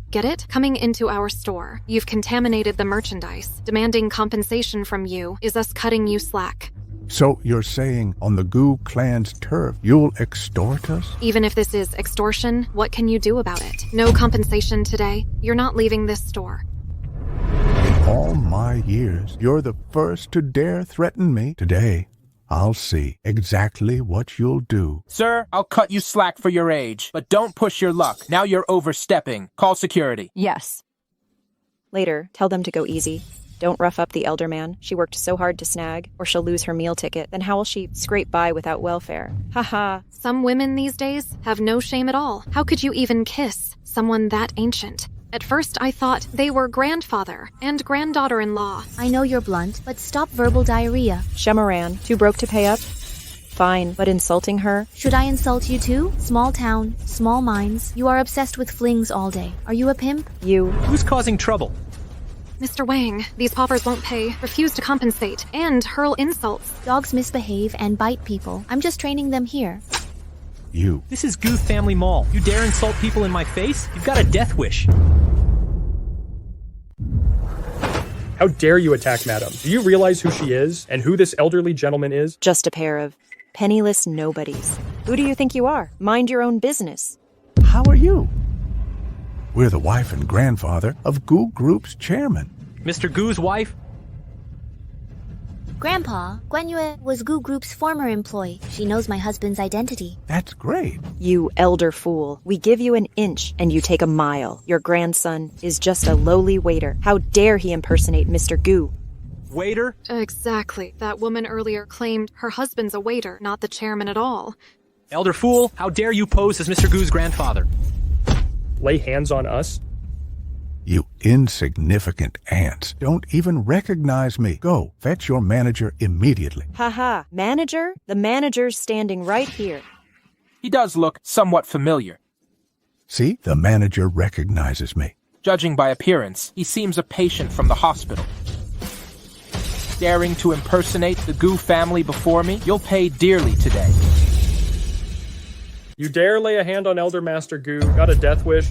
Get it? Coming into our store, you've contaminated the merchandise. Demanding compensation from you is us cutting you slack. So you're saying on the Gu clan's turf, you'll extort us? Even if this is extortion, what can you do about it? No compensation today. You're not leaving this store. In all my years, you're the first to dare threaten me. Today, I'll see exactly what you'll do. Sir, I'll cut you slack for your age, but don't push your luck. Now you're overstepping. Call security. Yes. Later, tell them to go easy. Don't rough up the elder man. She worked so hard to snag, or she'll lose her meal ticket. Then how will she scrape by without welfare? Haha. Some women these days have no shame at all. How could you even kiss someone that ancient? At first, I thought they were grandfather and granddaughter-in-law. I know you're blunt, but stop verbal diarrhea. Shamaran, too broke to pay up? Fine, but insulting her? Should I insult you too? Small town, small minds. You are obsessed with flings all day. Are you a pimp? You. Who's causing trouble? Mr. Wang, these paupers won't pay, refuse to compensate, and hurl insults. Dogs misbehave and bite people. I'm just training them here. You. This is Gu Family Mall. You dare insult people in my face? You've got a death wish. How dare you attack Madam? Do you realize who she is and who this elderly gentleman is? Just a pair of penniless nobodies. Who do you think you are? Mind your own business. How are you? We're the wife and grandfather of Gu Group's chairman. Mr. Gu's wife? Grandpa, Guan Yue was Gu Group's former employee. She knows my husband's identity. That's great. You elder fool. We give you an inch and you take a mile. Your grandson is just a lowly waiter. How dare he impersonate Mr. Gu? Waiter? Exactly. That woman earlier claimed her husband's a waiter, not the chairman at all. Elder fool, how dare you pose as Mr. Gu's grandfather? Lay hands on us? You insignificant ants don't even recognize me. Go, fetch your manager immediately. Haha, manager? The manager's standing right here. He does look somewhat familiar. See, the manager recognizes me. Judging by appearance, he seems a patient from the hospital. Daring to impersonate the Gu family before me, you'll pay dearly today. You dare lay a hand on Elder Master Gu? Got a death wish?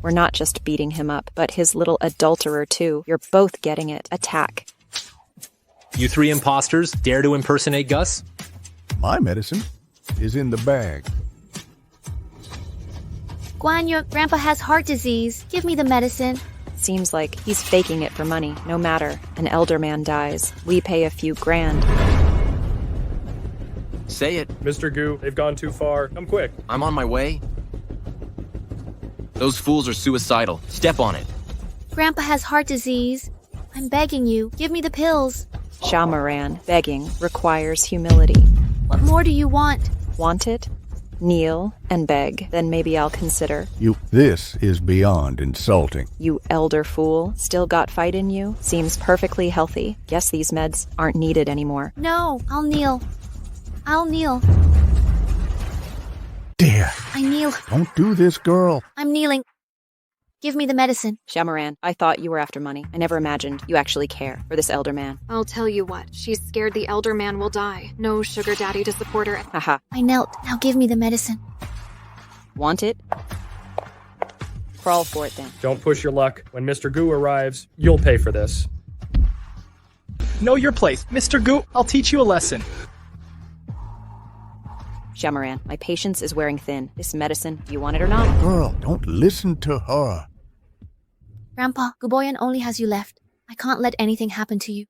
We're not just beating him up, but his little adulterer too. You're both getting it. Attack. You three imposters dare to impersonate Gus? My medicine is in the bag. Guan Yu, Grandpa has heart disease. Give me the medicine. Seems like he's faking it for money. No matter. An elder man dies. We pay a few grand. Say it. Mr. Gu, they've gone too far. Come quick. I'm on my way. Those fools are suicidal. Step on it. Grandpa has heart disease. I'm begging you. Give me the pills. Shamaran, begging, requires humility. What more do you want? Want it? Kneel and beg. Then maybe I'll consider. This is beyond insulting. You elder fool. Still got fight in you? Seems perfectly healthy. Guess these meds aren't needed anymore. No, I'll kneel. I'll kneel. Dear. I kneel. Don't do this, girl. I'm kneeling. Give me the medicine. Shamaran, I thought you were after money. I never imagined you actually care for this elder man. I'll tell you what, she's scared the elder man will die. No sugar daddy to support her. Haha. I knelt. Now give me the medicine. Want it? Crawl for it then. Don't push your luck. When Mr. Gu arrives, you'll pay for this. Know your place. Mr. Gu, I'll teach you a lesson. Shamaran, my patience is wearing thin. This medicine, do you want it or not? Girl, don't listen to her. Grandpa, Guboyan only has you left. I can't let anything happen to you.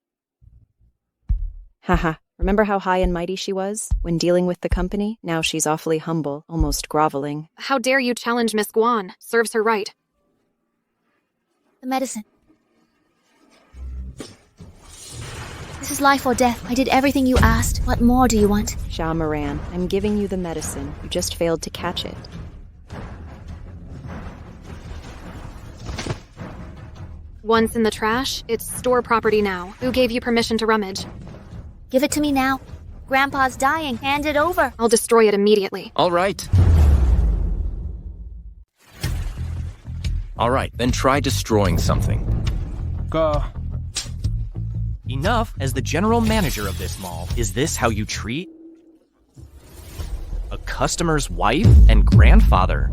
Haha. Remember how high and mighty she was when dealing with the company? Now she's awfully humble, almost groveling. How dare you challenge Miss Guan? Serves her right. The medicine. This is life or death. I did everything you asked. What more do you want? Shamaran, I'm giving you the medicine. You just failed to catch it. Once in the trash, it's store property now. Who gave you permission to rummage? Give it to me now. Grandpa's dying. Hand it over. I'll destroy it immediately. All right. All right, then try destroying something. Go. Enough. As the general manager of this mall, is this how you treat a customer's wife and grandfather?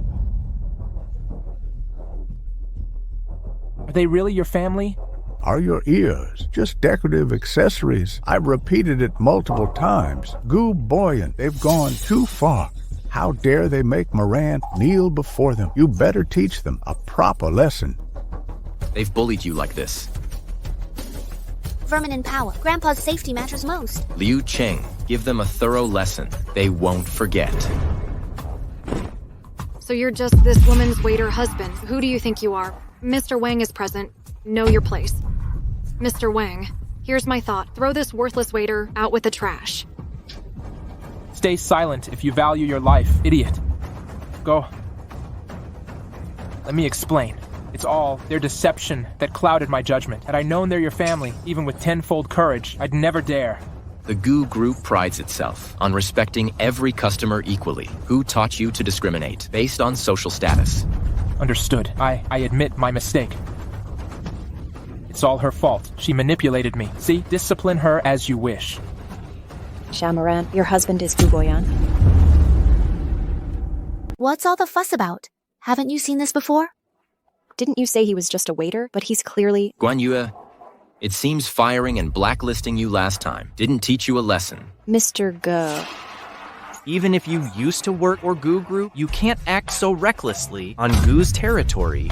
Are they really your family? Are your ears just decorative accessories? I've repeated it multiple times. Goo Boyan, they've gone too far. How dare they make Moran kneel before them? You better teach them a proper lesson. They've bullied you like this. Vermin in power. Grandpa's safety matters most. Liu Cheng, give them a thorough lesson. They won't forget. So you're just this woman's waiter husband. Who do you think you are? Mr. Wang is present. Know your place. Mr. Wang, here's my thought. Throw this worthless waiter out with the trash. Stay silent if you value your life, idiot. Go. Let me explain. It's all their deception that clouded my judgment. Had I known they're your family, even with tenfold courage, I'd never dare. The Goo Group prides itself on respecting every customer equally. Who taught you to discriminate based on social status? Understood. I admit my mistake. It's all her fault. She manipulated me. See? Discipline her as you wish. Shamaran, your husband is Goo Boyan. What's all the fuss about? Haven't you seen this before? Didn't you say he was just a waiter? But he's clearly... Guan Yue, it seems firing and blacklisting you last time didn't teach you a lesson. Mr. Ge. Even if you used to work for Goo Group, you can't act so recklessly on Goo's territory.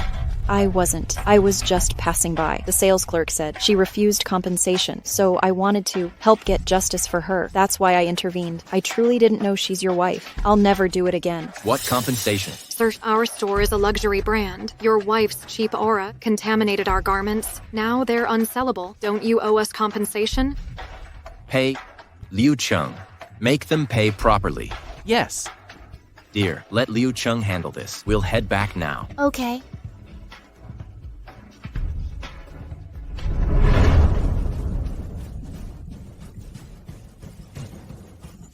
I wasn't. I was just passing by. The sales clerk said she refused compensation, so I wanted to help get justice for her. That's why I intervened. I truly didn't know she's your wife. I'll never do it again. What compensation? Sir, our store is a luxury brand. Your wife's cheap aura contaminated our garments. Now they're unsellable. Don't you owe us compensation? Pay Liu Cheng. Make them pay properly. Yes. Dear, let Liu Cheng handle this. We'll head back now. Okay.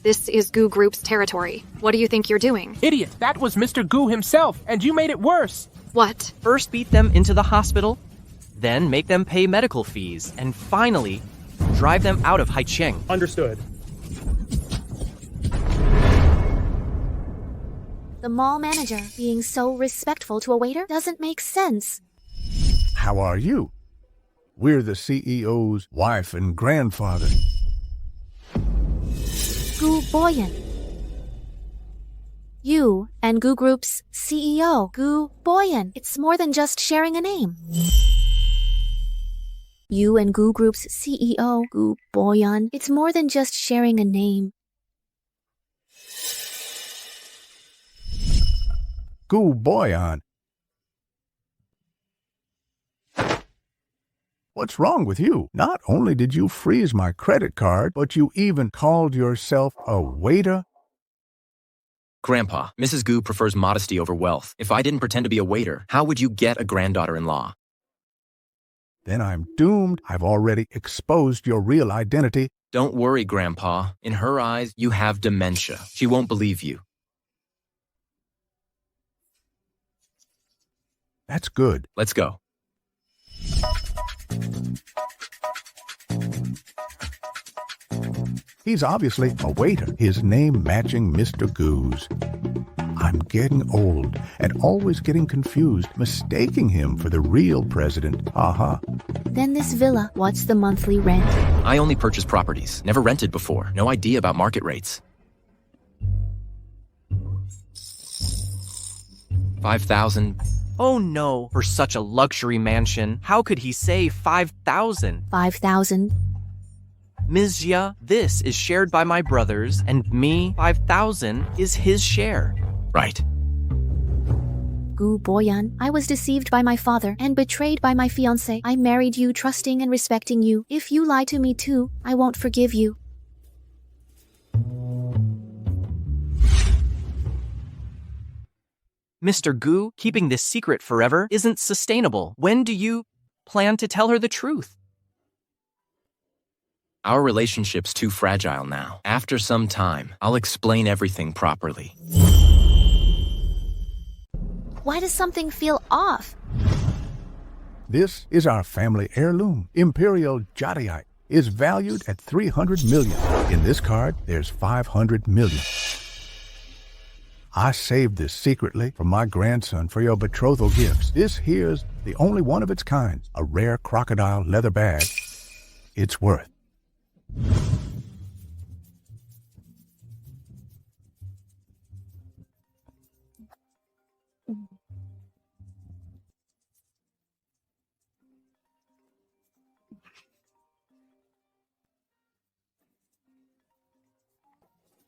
This is Goo Group's territory. What do you think you're doing? Idiot! That was Mr. Goo himself, and you made it worse! What? First beat them into the hospital, then make them pay medical fees, and finally, drive them out of Haicheng. Understood. The mall manager being so respectful to a waiter doesn't make sense. How are you? We're the CEO's wife and grandfather. Goo Boyan. You and Goo Group's CEO, Goo Boyan. It's more than just sharing a name. You and Goo Group's CEO, Goo Boyan. It's more than just sharing a name. Goo Boyan. What's wrong with you? Not only did you freeze my credit card, but you even called yourself a waiter? Grandpa, Mrs. Goo prefers modesty over wealth. If I didn't pretend to be a waiter, how would you get a granddaughter-in-law? Then I'm doomed. I've already exposed your real identity. Don't worry, Grandpa. In her eyes, you have dementia. She won't believe you. That's good. Let's go. He's obviously a waiter, his name matching Mr. Goo's. I'm getting old and always getting confused, mistaking him for the real president. Haha. Then this villa, what's the monthly rent? I only purchase properties. Never rented before. No idea about market rates. 5,000. Oh no, for such a luxury mansion, how could he say 5,000? 5,000. Ms. Jia, this is shared by my brothers, and me, 5,000 is his share. Right. Goo Boyan, I was deceived by my father and betrayed by my fiancé. I married you trusting and respecting you. If you lie to me too, I won't forgive you. Mr. Goo, keeping this secret forever isn't sustainable. When do you... plan to tell her the truth. Our relationship's too fragile now. After some time, I'll explain everything properly. Why does something feel off? This is our family heirloom. Imperial Jadeite is valued at 300 million. In this card, there's 500 million. I saved this secretly from my grandson for your betrothal gifts. This here's the only one of its kind, a rare crocodile leather bag. It's worth.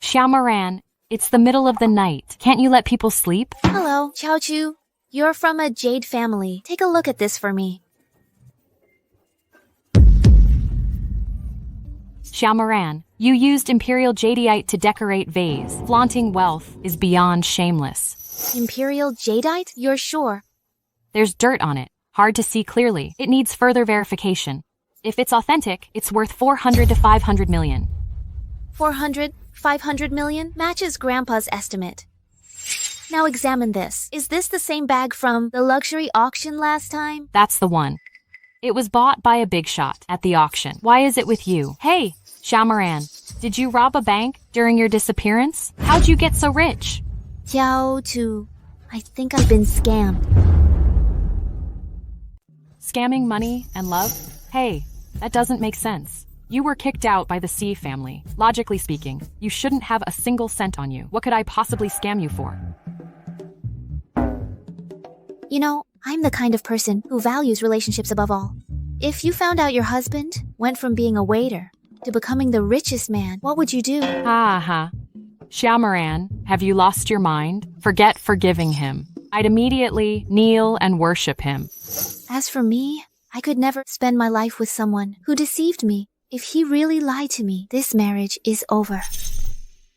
Xiaomaran, it's the middle of the night. Can't you let people sleep? Hello, Chao Chu. You're from a jade family. Take a look at this for me. Xiaomaran, you used Imperial Jadeite to decorate vase. Flaunting wealth is beyond shameless. Imperial Jadeite? You're sure? There's dirt on it. Hard to see clearly. It needs further verification. If it's authentic, it's worth 400 to 500 million. 400, 500 million matches Grandpa's estimate. Now examine this. Is this the same bag from the luxury auction last time? That's the one. It was bought by a big shot at the auction. Why is it with you? Hey, Xiaomaran, did you rob a bank during your disappearance? How'd you get so rich? Chao Chu, I think I've been scammed. Scamming money and love? Hey, that doesn't make sense. You were kicked out by the C family. Logically speaking, you shouldn't have a single cent on you. What could I possibly scam you for? You know, I'm the kind of person who values relationships above all. If you found out your husband went from being a waiter to becoming the richest man, what would you do? Ha. Xiaomaran, have you lost your mind? Forget forgiving him. I'd immediately kneel and worship him. As for me, I could never spend my life with someone who deceived me. If he really lied to me, this marriage is over.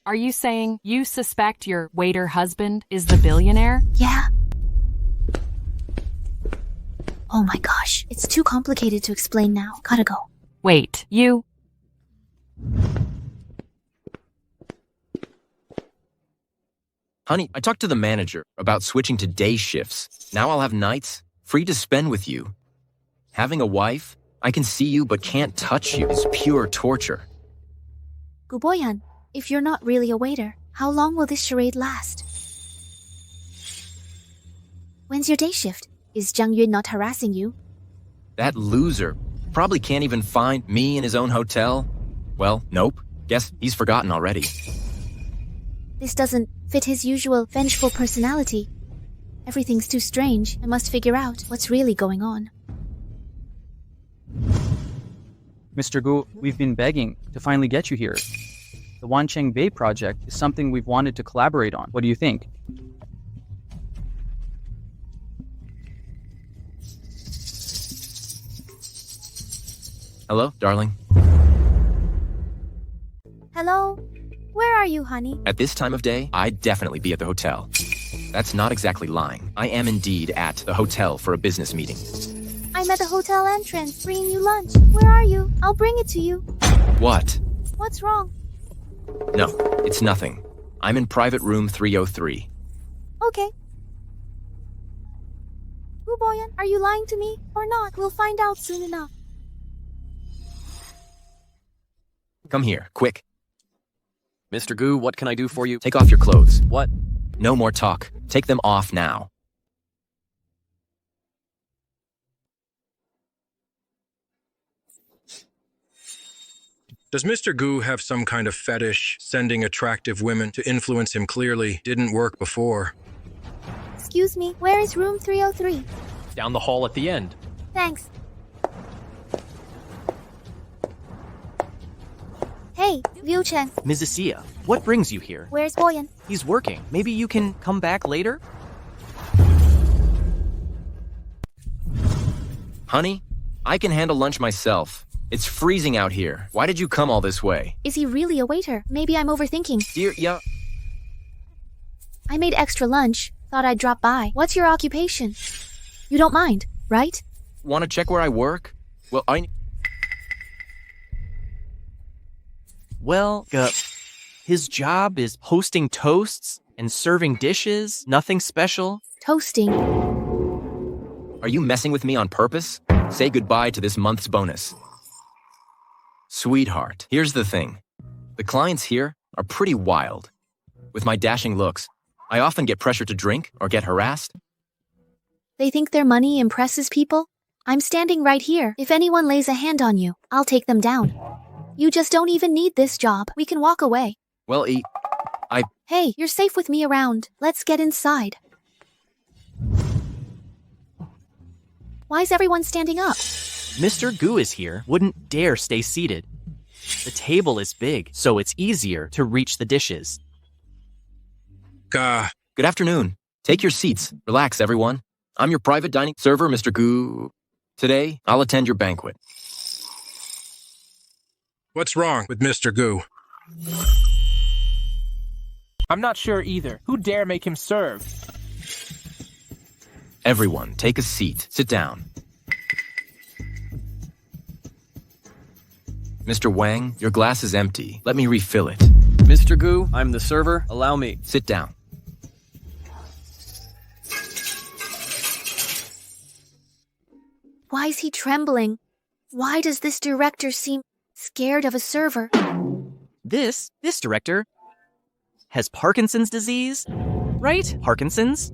Are you saying you suspect your waiter husband is the billionaire? Yeah. Oh my gosh, it's too complicated to explain now. Gotta go. Wait, you... Honey, I talked to the manager about switching to day shifts. Now I'll have nights free to spend with you. Having a wife, I can see you but can't touch you, is pure torture. Guboyan, if you're not really a waiter, how long will this charade last? When's your day shift? Is Jang Yu not harassing you? That loser probably can't even find me in his own hotel. Well, nope. Guess he's forgotten already. This doesn't fit his usual vengeful personality. Everything's too strange. I must figure out what's really going on. Mr. Gu, we've been begging to finally get you here. The Wancheng Bay project is something we've wanted to collaborate on. What do you think? Hello, darling. Hello? Where are you, honey? At this time of day, I'd definitely be at the hotel. That's not exactly lying. I am indeed at the hotel for a business meeting. I'm at the hotel entrance, bringing you lunch. Where are you? I'll bring it to you. What? What's wrong? No, it's nothing. I'm in private room 303. Okay. Guboyan, are you lying to me or not? We'll find out soon enough. Come here, quick. Mr. Gu, what can I do for you? Take off your clothes. What? No more talk. Take them off now. Does Mr. Gu have some kind of fetish? Sending attractive women to influence him clearly didn't work before. Excuse me, where is room 303? Down the hall at the end. Thanks. Hey, Liu Chen. Ms. Xia, what brings you here? Where's Boyan? He's working. Maybe you can come back later? Honey, I can handle lunch myself. It's freezing out here. Why did you come all this way? Is he really a waiter? Maybe I'm overthinking. Dear, yeah. I made extra lunch. Thought I'd drop by. What's your occupation? You don't mind, right? Want to check where I work? Well, his job is hosting toasts and serving dishes. Nothing special. Toasting. Are you messing with me on purpose? Say goodbye to this month's bonus. Sweetheart, here's the thing. The clients here are pretty wild. With my dashing looks, I often get pressure to drink or get harassed. They think their money impresses people? I'm standing right here. If anyone lays a hand on you, I'll take them down. You just don't even need this job. We can walk away. Well, Hey, you're safe with me around. Let's get inside. Why is everyone standing up? Mr. Gu is here. Wouldn't dare stay seated. The table is big, so it's easier to reach the dishes. Good afternoon. Take your seats. Relax, everyone. I'm your private dining server, Mr. Gu. Today, I'll attend your banquet. What's wrong with Mr. Gu? I'm not sure either. Who dare make him serve? Everyone, take a seat. Sit down. Mr. Wang, your glass is empty. Let me refill it. Mr. Gu, I'm the server. Allow me. Sit down. Why is he trembling? Why does this director seem scared of a server? This director has Parkinson's disease, right? Parkinson's?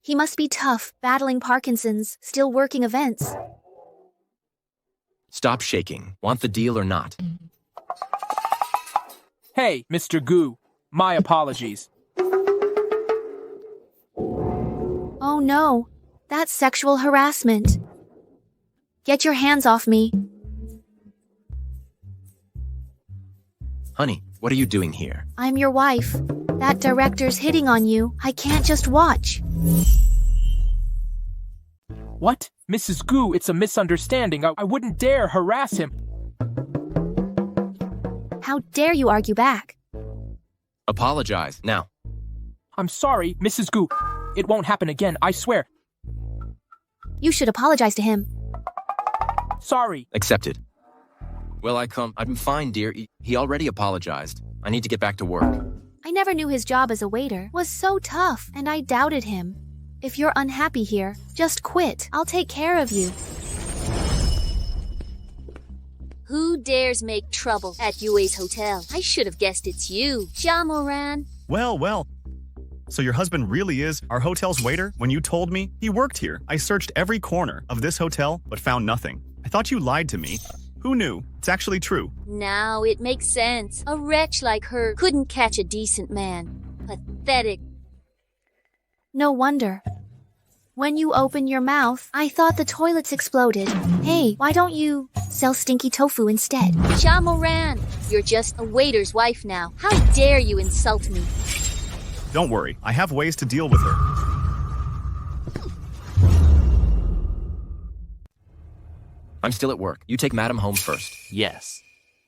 He must be tough, battling Parkinson's, still working events. Stop shaking. Want the deal or not? Hey, Mr. Gu. My apologies. Oh no, that's sexual harassment. Get your hands off me. Honey, what are you doing here? I'm your wife. That director's hitting on you. I can't just watch. What? Mrs. Gu, it's a misunderstanding. I wouldn't dare harass him. How dare you argue back? Apologize, now. I'm sorry, Mrs. Gu. It won't happen again, I swear. You should apologize to him. Sorry. Accepted. Well, I'm fine, dear. He already apologized. I need to get back to work. I never knew his job as a waiter was so tough, and I doubted him. If you're unhappy here, just quit. I'll take care of you. Who dares make trouble at Yue's hotel? I should have guessed it's you, Jamoran. Well. So your husband really is our hotel's waiter? When you told me, he worked here. I searched every corner of this hotel, but found nothing. I thought you lied to me. Who knew? It's actually true. Now it makes sense. A wretch like her couldn't catch a decent man. Pathetic. No wonder. When you open your mouth, I thought the toilets exploded. Hey, why don't you sell stinky tofu instead? Jamoran, you're just a waiter's wife now. How dare you insult me? Don't worry, I have ways to deal with her. I'm still at work. You take Madam home first. Yes.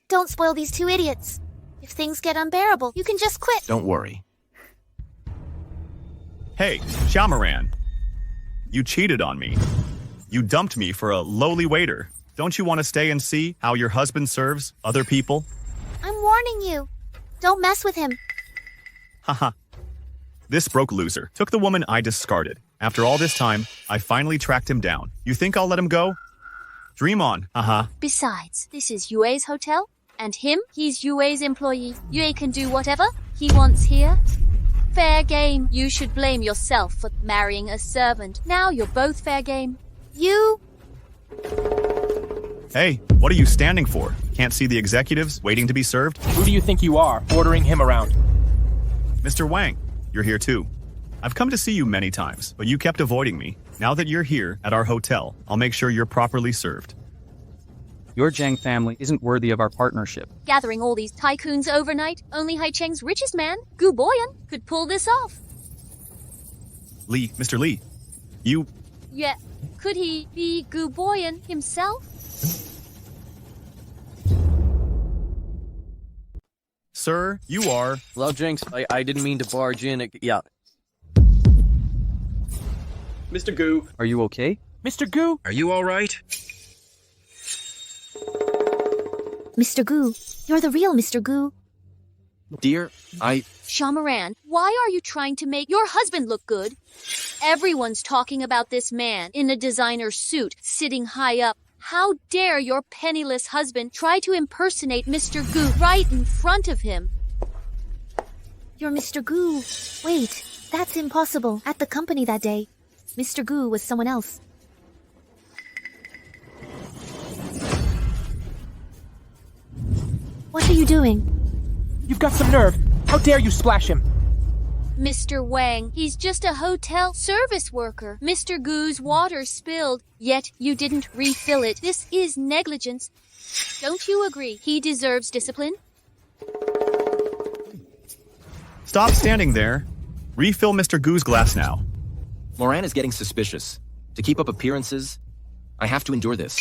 Don't spoil these two idiots. If things get unbearable, you can just quit. Don't worry. Hey, Shamaran. You cheated on me. You dumped me for a lowly waiter. Don't you want to stay and see how your husband serves other people? I'm warning you. Don't mess with him. Haha. This broke loser took the woman I discarded. After all this time, I finally tracked him down. You think I'll let him go? Dream on, haha. Besides, this is Yue's hotel, and he's Yue's employee. Yue can do whatever he wants here. Fair game. You should blame yourself for marrying a servant. Now you're both fair game. You... Hey, what are you standing for? Can't see the executives waiting to be served? Who do you think you are, ordering him around? Mr. Wang, you're here too. I've come to see you many times, but you kept avoiding me. Now that you're here at our hotel, I'll make sure you're properly served. Your Jang family isn't worthy of our partnership. Gathering all these tycoons overnight, only Haicheng's richest man, Gu Boyan, could pull this off. Lee, Mr. Lee, you... Yeah, could he be Gu Boyan himself? Sir, you are... Well, Jinx, I didn't mean to barge in. Yeah. Mr. Gu. Are you okay? Mr. Gu? Are you all right? Mr. Gu, you're the real Mr. Gu. Dear, Shamaran, why are you trying to make your husband look good? Everyone's talking about this man in a designer suit, sitting high up. How dare your penniless husband try to impersonate Mr. Gu right in front of him? You're Mr. Gu. Wait, that's impossible. At the company that day, Mr. Gu was someone else. What are you doing? You've got some nerve. How dare you splash him? Mr. Wang, he's just a hotel service worker. Mr. Gu's water spilled, yet you didn't refill it. This is negligence. Don't you agree he deserves discipline? Stop standing there. Refill Mr. Gu's glass now. Moran is getting suspicious. To keep up appearances, I have to endure this.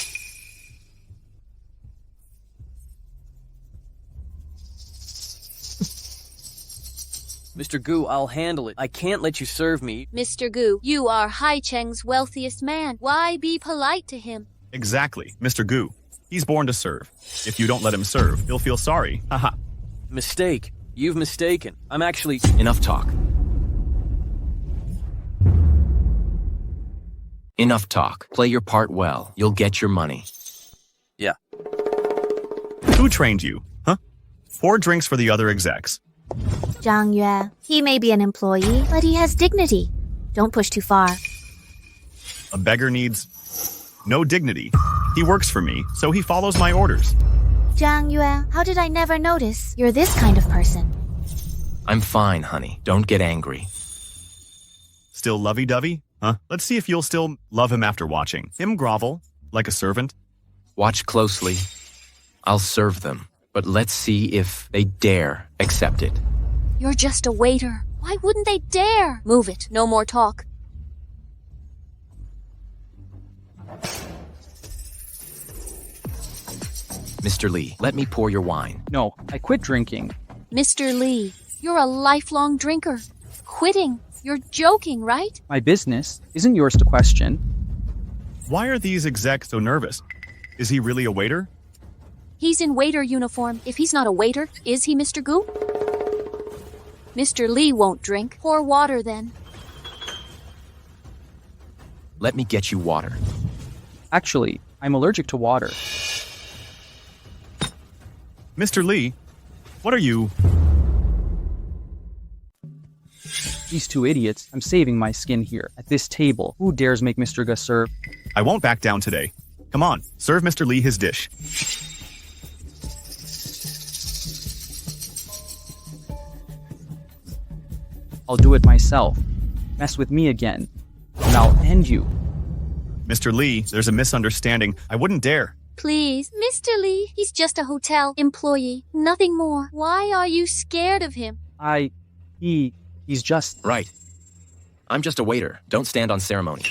Mr. Gu, I'll handle it. I can't let you serve me. Mr. Gu, you are Hai Cheng's wealthiest man. Why be polite to him? Exactly, Mr. Gu. He's born to serve. If you don't let him serve, he'll feel sorry. Haha. Mistake. You've mistaken. I'm actually... Enough talk. Enough talk. Play your part well. You'll get your money. Yeah. Who trained you, huh? Pour drinks for the other execs. Jang Yu, he may be an employee, but he has dignity. Don't push too far. A beggar needs no dignity. He works for me, so he follows my orders. Jang Yu, how did I never notice you're this kind of person? I'm fine, honey. Don't get angry. Still lovey-dovey? Huh? Let's see if you'll still love him after watching. Him grovel, like a servant. Watch closely. I'll serve them, but let's see if they dare accept it. You're just a waiter. Why wouldn't they dare? Move it. No more talk. Mr. Lee, let me pour your wine. No, I quit drinking. Mr. Lee, you're a lifelong drinker. Quitting. You're joking, right? My business isn't yours to question. Why are these execs so nervous? Is he really a waiter? He's in waiter uniform. If he's not a waiter, is he Mr. Gu? Mr. Lee won't drink. Pour water then. Let me get you water. Actually, I'm allergic to water. Mr. Lee, what are you? These two idiots, I'm saving my skin here, at this table. Who dares make Mr. Gus serve? I won't back down today. Come on, serve Mr. Lee his dish. I'll do it myself. Mess with me again, and I'll end you. Mr. Lee, there's a misunderstanding. I wouldn't dare. Please, Mr. Lee, he's just a hotel employee. Nothing more. Why are you scared of him? He's just... Right. I'm just a waiter. Don't stand on ceremony.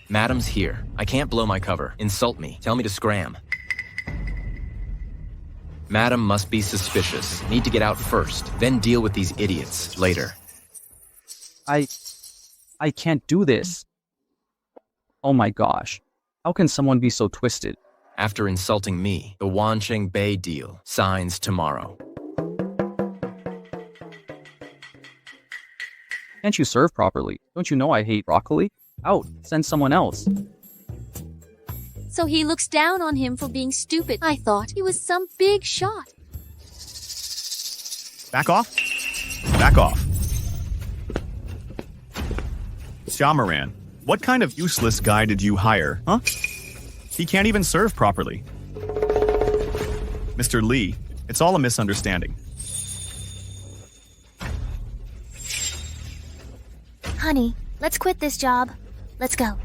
Madam's here. I can't blow my cover. Insult me. Tell me to scram. Madam must be suspicious. Need to get out first, then deal with these idiots later. I can't do this. Oh my gosh. How can someone be so twisted? After insulting me, the Wancheng Bay deal signs tomorrow. Can't you serve properly? Don't you know I hate broccoli? Out. Send someone else. So he looks down on him for being stupid. I thought he was some big shot. Back off. Back off. Shamaran, what kind of useless guy did you hire, huh? He can't even serve properly. Mr. Lee, it's all a misunderstanding. Honey, let's quit this job. Let's go.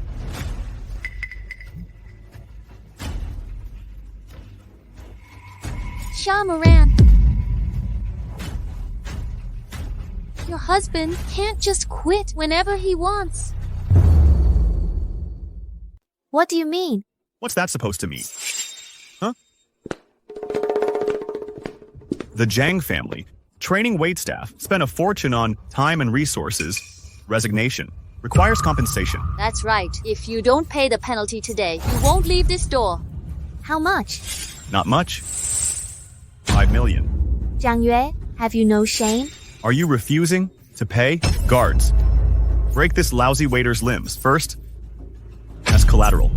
Shamaran. Your husband can't just quit whenever he wants. What do you mean? What's that supposed to mean? Huh? The Jang family, training waitstaff, spent a fortune on time and resources, resignation. requires compensation. That's right. If you don't pay the penalty today, you won't leave this door. How much? Not much. 5 million. Jang Yu, have you no shame? Are you refusing to pay? Guards, break this lousy waiter's limbs first as collateral.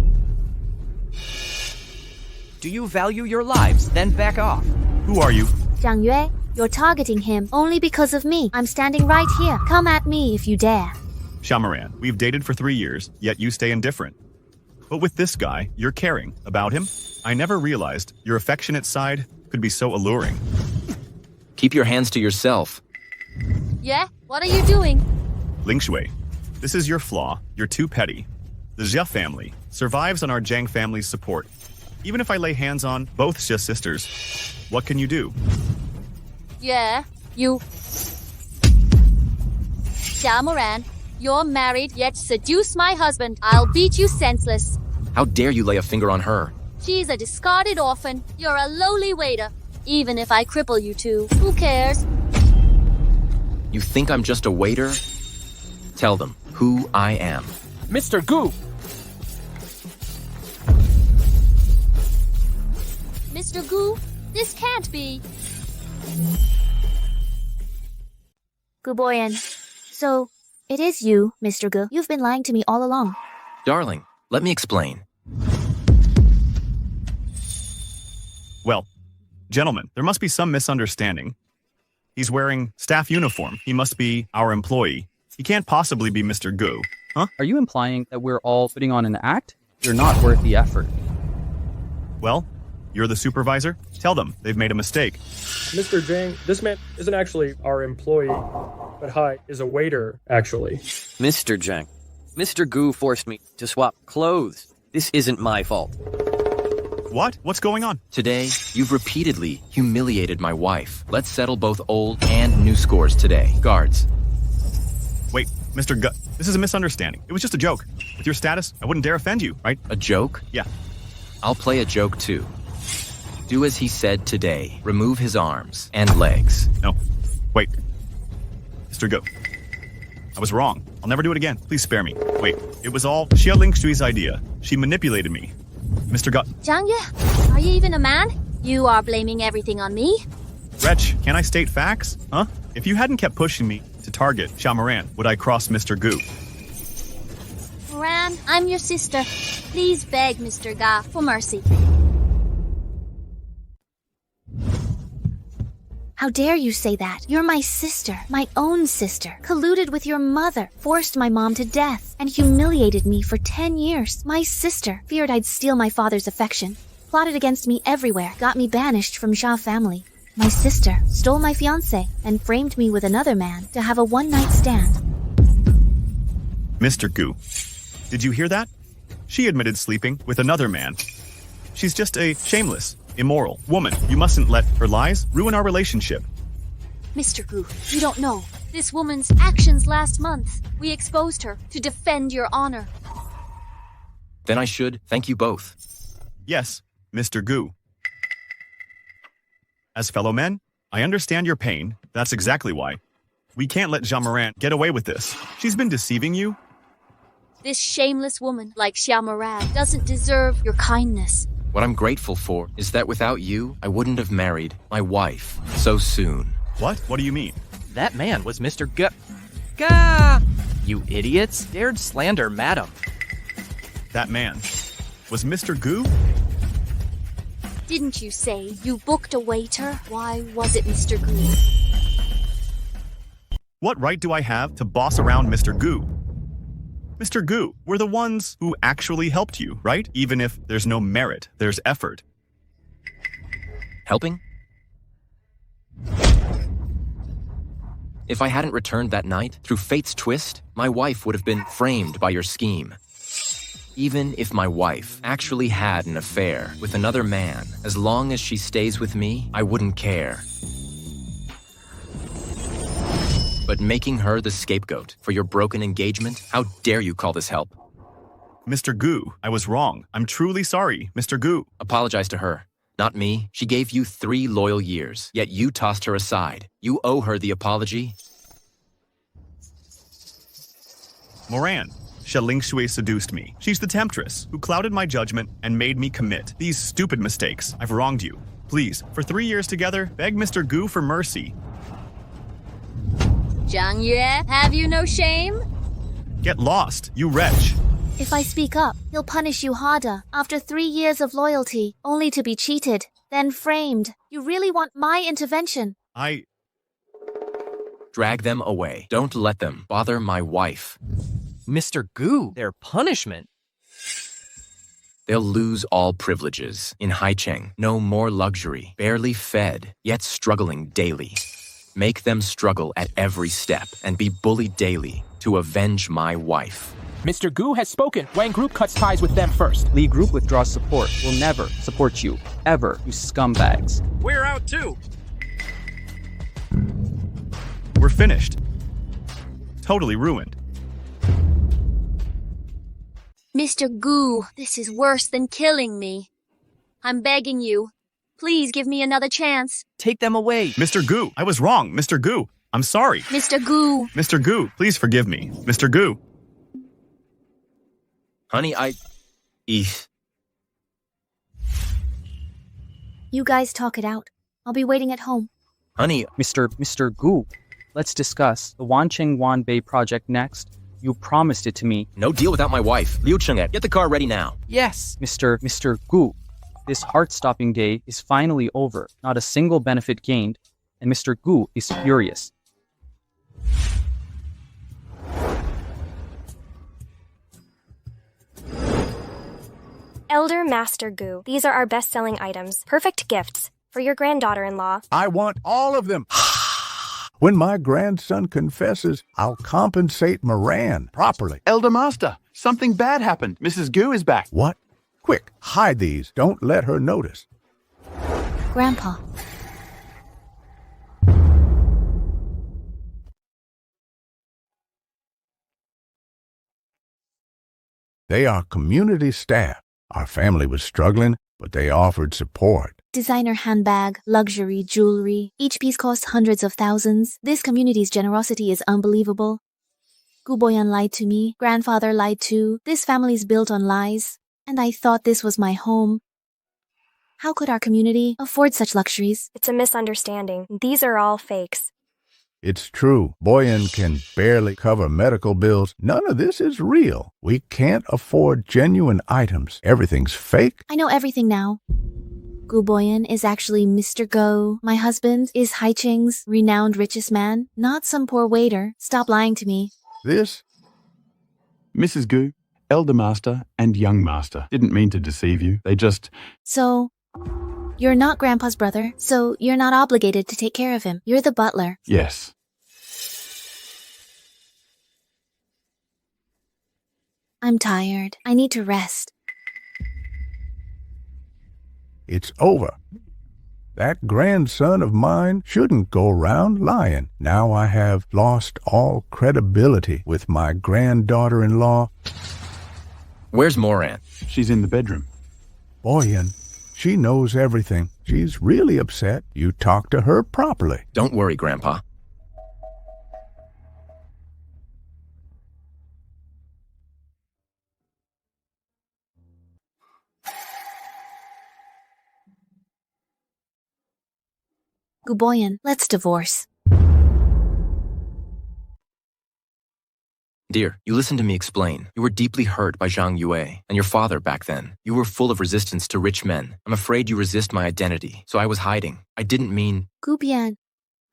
Do you value your lives? Then back off. Who are you? Jang Yu, you're targeting him only because of me. I'm standing right here. Come at me if you dare. Shamaran, we've dated for 3 years, yet you stay indifferent. But with this guy, you're caring about him. I never realized your affectionate side could be so alluring. Keep your hands to yourself. Yeah? What are you doing? Ling Shui, this is your flaw. You're too petty. The Jia family survives on our Jang family's support. Even if I lay hands on both Jia sisters, what can you do? Yeah, you. Shamaran, you're married, yet seduce my husband. I'll beat you senseless. How dare you lay a finger on her? She's a discarded orphan. You're a lowly waiter. Even if I cripple you two, who cares? You think I'm just a waiter? Tell them who I am. Mr. Gu! Mr. Gu, this can't be. Guboyan. So, it is you, Mr. Gu. You've been lying to me all along. Darling, let me explain. Well, gentlemen, there must be some misunderstanding. He's wearing staff uniform. He must be our employee. He can't possibly be Mr. Gu, huh? Are you implying that we're all putting on an act? You're not worth the effort. Well, you're the supervisor? Tell them they've made a mistake. Mr. Jang, this man isn't actually our employee, but Hai is a waiter, actually. Mr. Jang, Mr. Gu forced me to swap clothes. This isn't my fault. What? What's going on? Today, you've repeatedly humiliated my wife. Let's settle both old and new scores today. Guards. Wait, Mr. Gu, this is a misunderstanding. It was just a joke. With your status, I wouldn't dare offend you, right? A joke? Yeah. I'll play a joke too. Do as he said today. Remove his arms and legs. No. Wait. Mr. Gu. I was wrong. I'll never do it again. Please spare me. Wait. It was all Xia Lingshui's idea. She manipulated me. Mr. Gu. Jang Yu, are you even a man? You are blaming everything on me? Wretch, can I state facts? Huh? If you hadn't kept pushing me to target Shamaran, would I cross Mr. Gu? Moran, I'm your sister. Please beg Mr. Ga for mercy. How dare you say that? You're my sister, my own sister, colluded with your mother, forced my mom to death, and humiliated me for 10 years. My sister feared I'd steal my father's affection, plotted against me everywhere, got me banished from Xia family. My sister stole my fiancé and framed me with another man to have a one-night stand. Mr. Gu, did you hear that? She admitted sleeping with another man. She's just a shameless, immoral woman. You mustn't let her lies ruin our relationship. Mr. Gu, you don't know. This woman's actions last month. We exposed her to defend your honor. Then I should thank you both. Yes, Mr. Gu. As fellow men, I understand your pain. That's exactly why. We can't let Shamaran get away with this. She's been deceiving you. This shameless woman, like Shamaran, doesn't deserve your kindness. What I'm grateful for is that without you, I wouldn't have married my wife so soon. What? What do you mean? That man was Mr. Gah! You idiots dared slander Madam. That man was Mr. Gu? Didn't you say you booked a waiter? Why was it Mr. Gu? What right do I have to boss around Mr. Gu? Mr. Gu, we're the ones who actually helped you, right? Even if there's no merit, there's effort. Helping? If I hadn't returned that night, through fate's twist, my wife would have been framed by your scheme. Even if my wife actually had an affair with another man, as long as she stays with me, I wouldn't care. But making her the scapegoat for your broken engagement, how dare you call this help? Mr. Gu, I was wrong. I'm truly sorry, Mr. Gu. Apologize to her, not me. She gave you 3 loyal years, yet you tossed her aside. You owe her the apology. Moran. Ling Shui seduced me. She's the temptress who clouded my judgment and made me commit these stupid mistakes. I've wronged you. Please, for 3 years together, beg Mr. Gu for mercy. Jang Yu, have you no shame? Get lost, you wretch. If I speak up, he'll punish you harder. After 3 years of loyalty, only to be cheated, then framed. You really want my intervention? Drag them away. Don't let them bother my wife. Mr. Gu, their punishment. They'll lose all privileges. In Haicheng, no more luxury, barely fed, yet struggling daily. Make them struggle at every step and be bullied daily to avenge my wife. Mr. Gu has spoken. Wang Group cuts ties with them first. Lee Group withdraws support. Will never support you. Ever, you scumbags. We're out too. We're finished. Totally ruined. Mr. Gu, this is worse than killing me. I'm begging you. Please give me another chance. Take them away. Mr. Gu, I was wrong. Mr. Gu, I'm sorry. Mr. Gu. Mr. Gu, please forgive me. Mr. Gu. Honey, You guys talk it out. I'll be waiting at home. Honey, Mr. Gu, let's discuss the Wancheng Wan Bay project next. You promised it to me. No deal without my wife. Liu Cheng'e, get the car ready now. Yes. Mr. Gu, this heart-stopping day is finally over. Not a single benefit gained, and Mr. Gu is furious. Elder Master Gu, these are our best-selling items. Perfect gifts for your granddaughter-in-law. I want all of them. When my grandson confesses, I'll compensate Moran properly. Elder Master, something bad happened. Mrs. Gu is back. What? Quick, hide these. Don't let her notice. Grandpa. They are community staff. Our family was struggling, but they offered support. Designer handbag, luxury, jewelry. Each piece costs hundreds of thousands. This community's generosity is unbelievable. Gu Boyan lied to me. Grandfather lied too. This family's built on lies. And I thought this was my home. How could our community afford such luxuries? It's a misunderstanding. These are all fakes. It's true. Boyan can barely cover medical bills. None of this is real. We can't afford genuine items. Everything's fake. I know everything now. Gu Boyan is actually Mr. Go. My husband is Haicheng's renowned richest man, not some poor waiter. Stop lying to me. This? Mrs. Gu, Elder Master and Young Master didn't mean to deceive you. They just... So, you're not Grandpa's brother, so you're not obligated to take care of him. You're the butler. Yes. I'm tired. I need to rest. It's over. That grandson of mine shouldn't go around lying. Now I have lost all credibility with my granddaughter-in-law. Where's Moran? She's in the bedroom. Boyan, she knows everything. She's really upset. You talk to her properly. Don't worry, Grandpa. Gu Boyan, let's divorce. Dear, you listened to me explain. You were deeply hurt by Jang Yu and your father back then. You were full of resistance to rich men. I'm afraid you resist my identity, so I was hiding. I didn't mean... Gu Bian,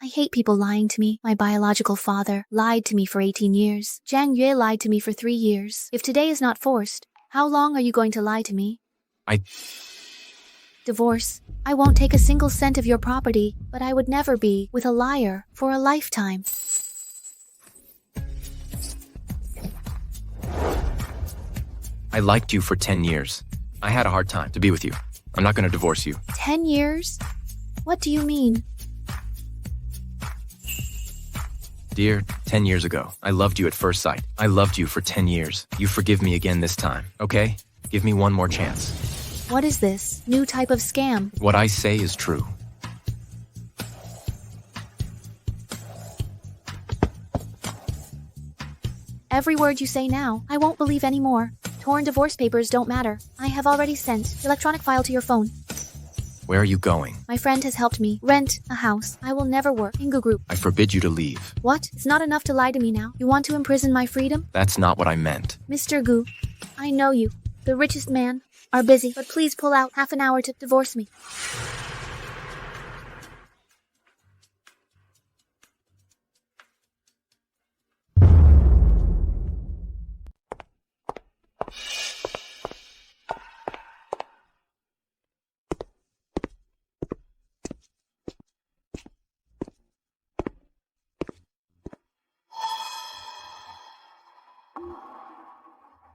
I hate people lying to me. My biological father lied to me for 18 years. Jang Yu lied to me for 3 years. If today is not forced, how long are you going to lie to me? Divorce. I won't take a single cent of your property, but I would never be with a liar for a lifetime. I liked you for 10 years. I had a hard time to be with you. I'm not going to divorce you. 10 years? What do you mean? Dear, 10 years ago, I loved you at first sight. I loved you for 10 years. You forgive me again this time, okay? Give me one more chance. What is this? New type of scam? What I say is true. Every word you say now, I won't believe anymore. Torn divorce papers don't matter. I have already sent electronic file to your phone. Where are you going? My friend has helped me rent a house. I will never work in Goo Group. I forbid you to leave. What? It's not enough to lie to me now. You want to imprison my freedom? That's not what I meant. Mr. Goo, I know you, the richest man, are busy, but please pull out half an hour to divorce me.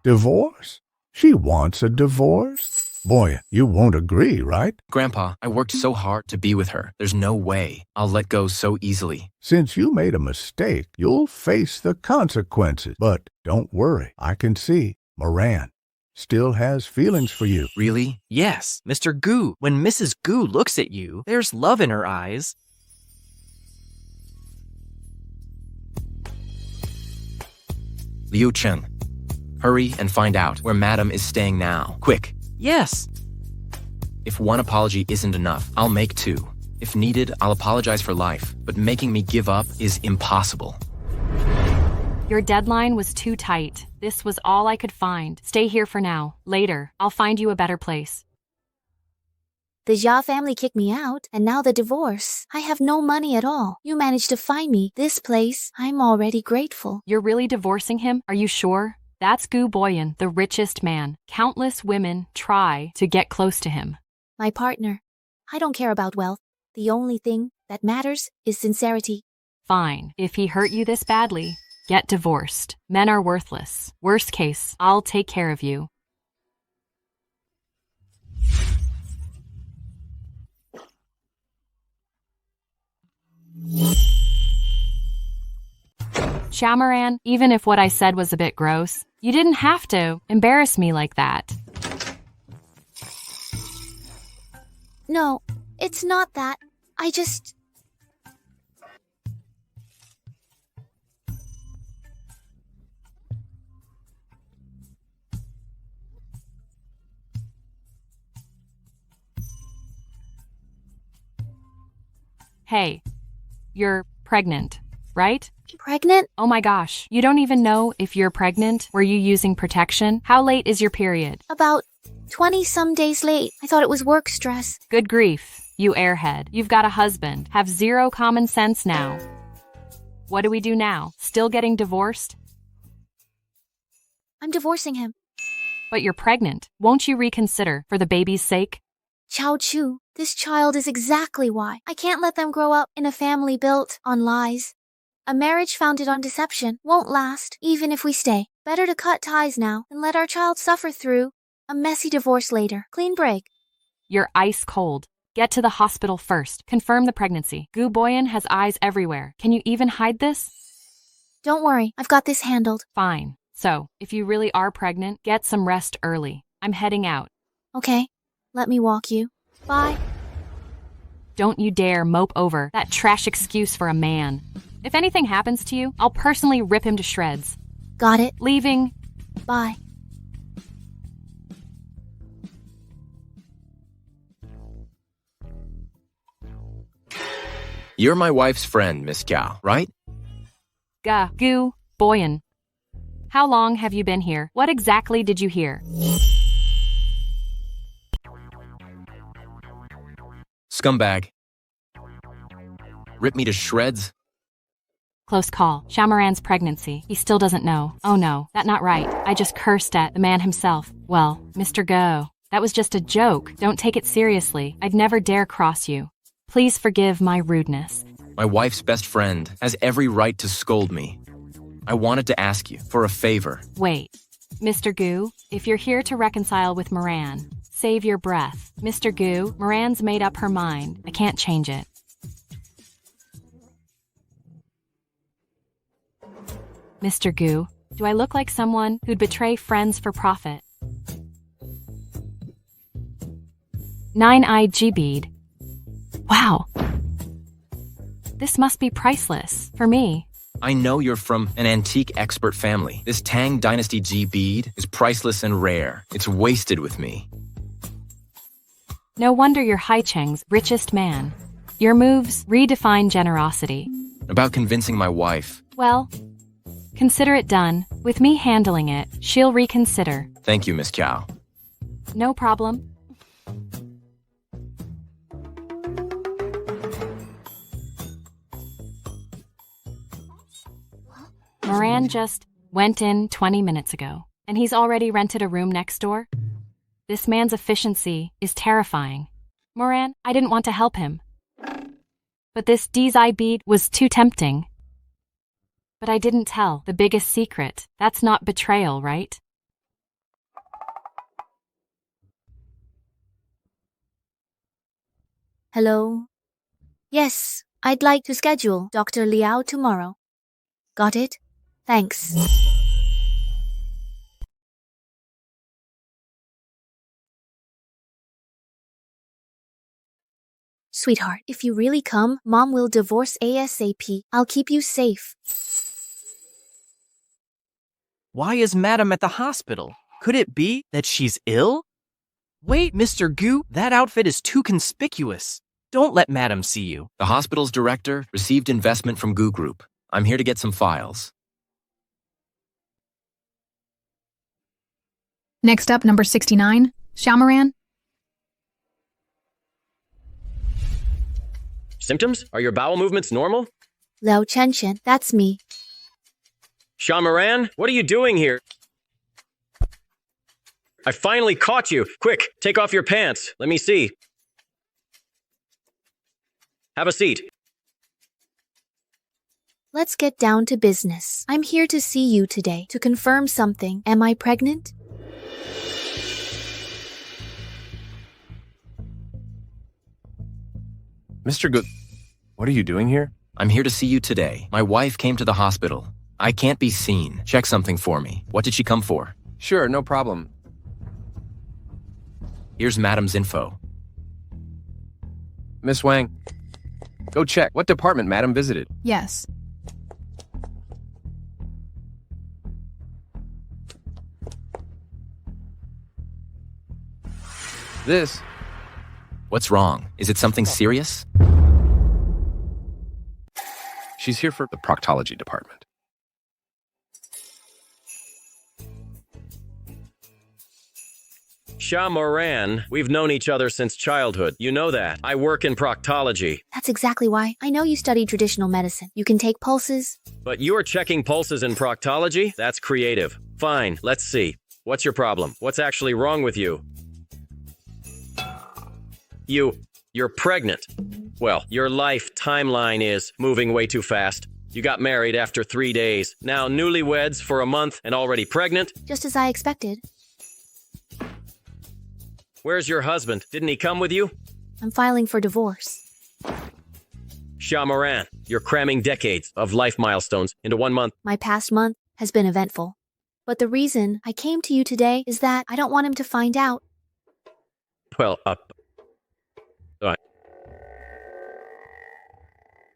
Divorce? She wants a divorce? Boy, you won't agree, right? Grandpa, I worked so hard to be with her. There's no way I'll let go so easily. Since you made a mistake, you'll face the consequences. But don't worry, I can see Moran still has feelings for you. Really? Yes, Mr. Goo. When Mrs. Goo looks at you, there's love in her eyes. Liu Chen, hurry and find out where Madam is staying now. Quick. Yes. If one apology isn't enough, I'll make two. If needed, I'll apologize for life, but making me give up is impossible. Your deadline was too tight. This was all I could find. Stay here for now. Later, I'll find you a better place. The Jia family kicked me out, and now the divorce. I have no money at all. You managed to find me this place. I'm already grateful. You're really divorcing him? Are you sure? That's Gu Boyan, the richest man. Countless women try to get close to him. My partner. I don't care about wealth. The only thing that matters is sincerity. Fine. If he hurt you this badly, get divorced. Men are worthless. Worst case, I'll take care of you. Shamaran, even if what I said was a bit gross, you didn't have to embarrass me like that. No, it's not that. I just... Hey, you're pregnant, right? Pregnant? Oh my gosh, you don't even know if you're pregnant? Were you using protection? How late is your period? About 20-some days late. I thought it was work stress. Good grief, you airhead. You've got a husband. Have zero common sense now. What do we do now? Still getting divorced? I'm divorcing him. But you're pregnant. Won't you reconsider for the baby's sake? Chao Chu, this child is exactly why. I can't let them grow up in a family built on lies. A marriage founded on deception won't last, even if we stay. Better to cut ties now and let our child suffer through a messy divorce later. Clean break. You're ice cold. Get to the hospital first. Confirm the pregnancy. Gu Boyan has eyes everywhere. Can you even hide this? Don't worry, I've got this handled. Fine. So, if you really are pregnant, get some rest early. I'm heading out. Okay, let me walk you. Bye. Don't you dare mope over that trash excuse for a man. If anything happens to you, I'll personally rip him to shreds. Got it. Leaving. Bye. You're my wife's friend, Miss Gao, right? Gu Boyan. How long have you been here? What exactly did you hear? Scumbag. Rip me to shreds? Close call. Shamaran's pregnancy. He still doesn't know. Oh no, that not right. I just cursed at the man himself. Well, Mr. Go, that was just a joke. Don't take it seriously. I'd never dare cross you. Please forgive my rudeness. My wife's best friend has every right to scold me. I wanted to ask you for a favor. Wait. Mr. Gu, if you're here to reconcile with Moran, save your breath. Mr. Gu, Moran's made up her mind. I can't change it. Mr. Gu, do I look like someone who'd betray friends for profit? 9-eyed G-bead. Wow. This must be priceless for me. I know you're from an antique expert family. This Tang Dynasty G bead is priceless and rare. It's wasted with me. No wonder you're Hai Cheng's richest man. Your moves redefine generosity. About convincing my wife. Well, consider it done. With me handling it, she'll reconsider. Thank you, Miss Chow. No problem. Moran just went in 20 minutes ago, and he's already rented a room next door. This man's efficiency is terrifying. Moran, I didn't want to help him. But this DZI bead was too tempting. But I didn't tell the biggest secret. That's not betrayal, right? Hello? Yes, I'd like to schedule Dr. Liao tomorrow. Got it? Thanks. Sweetheart, if you really come, Mom will divorce ASAP. I'll keep you safe. Why is Madam at the hospital? Could it be that she's ill? Wait, Mr. Gu, that outfit is too conspicuous. Don't let Madam see you. The hospital's director received investment from Gu Group. I'm here to get some files. Next up, number 69, Xiaomaran. Symptoms? Are your bowel movements normal? Liao Chenchen, that's me. Xiaomaran, what are you doing here? I finally caught you. Quick, take off your pants. Let me see. Have a seat. Let's get down to business. I'm here to see you today to confirm something. Am I pregnant? Mr. Good, what are you doing here? I'm here to see you today. My wife came to the hospital. I can't be seen. Check something for me. What did she come for? Sure, no problem. Here's Madam's info. Miss Wang, go check what department Madam visited. Yes. This. What's wrong? Is it something serious? She's here for the proctology department. Xia Moran, we've known each other since childhood. You know that. I work in proctology. That's exactly why. I know you studied traditional medicine. You can take pulses. But you're checking pulses in proctology? That's creative. Fine, let's see. What's your problem? What's actually wrong with you? You're pregnant. Well, your life timeline is moving way too fast. You got married after 3 days. Now newlyweds for a month and already pregnant? Just as I expected. Where's your husband? Didn't he come with you? I'm filing for divorce. Xia Moran, you're cramming decades of life milestones into 1 month. My past month has been eventful. But the reason I came to you today is that I don't want him to find out. Well,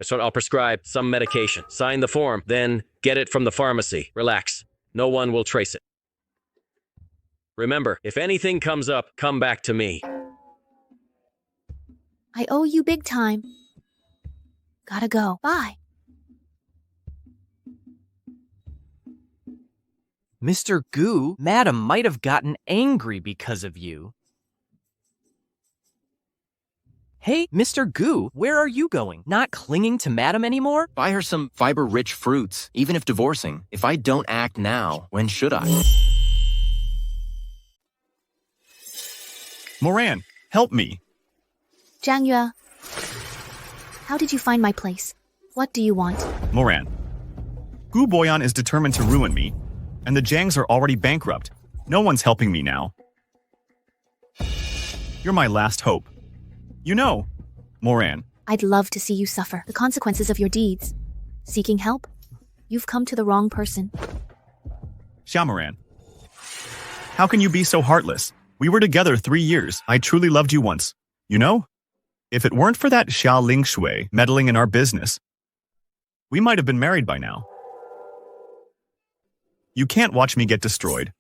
So I'll prescribe some medication. Sign the form, then get it from the pharmacy. Relax. No one will trace it. Remember, if anything comes up, come back to me. I owe you big time. Gotta go. Bye. Mr. Gu, Madam might have gotten angry because of you. Hey, Mr. Gu, where are you going? Not clinging to Madam anymore? Buy her some fiber-rich fruits, even if divorcing. If I don't act now, when should I? Moran, help me. Jang Yu, how did you find my place? What do you want? Moran, Gu Boyan is determined to ruin me, and the Jangs are already bankrupt. No one's helping me now. You're my last hope. You know, Moran. I'd love to see you suffer the consequences of your deeds. Seeking help? You've come to the wrong person. Xiaomaran, how can you be so heartless? We were together 3 years. I truly loved you once. You know? If it weren't for that Xia Lingshui meddling in our business, we might have been married by now. You can't watch me get destroyed.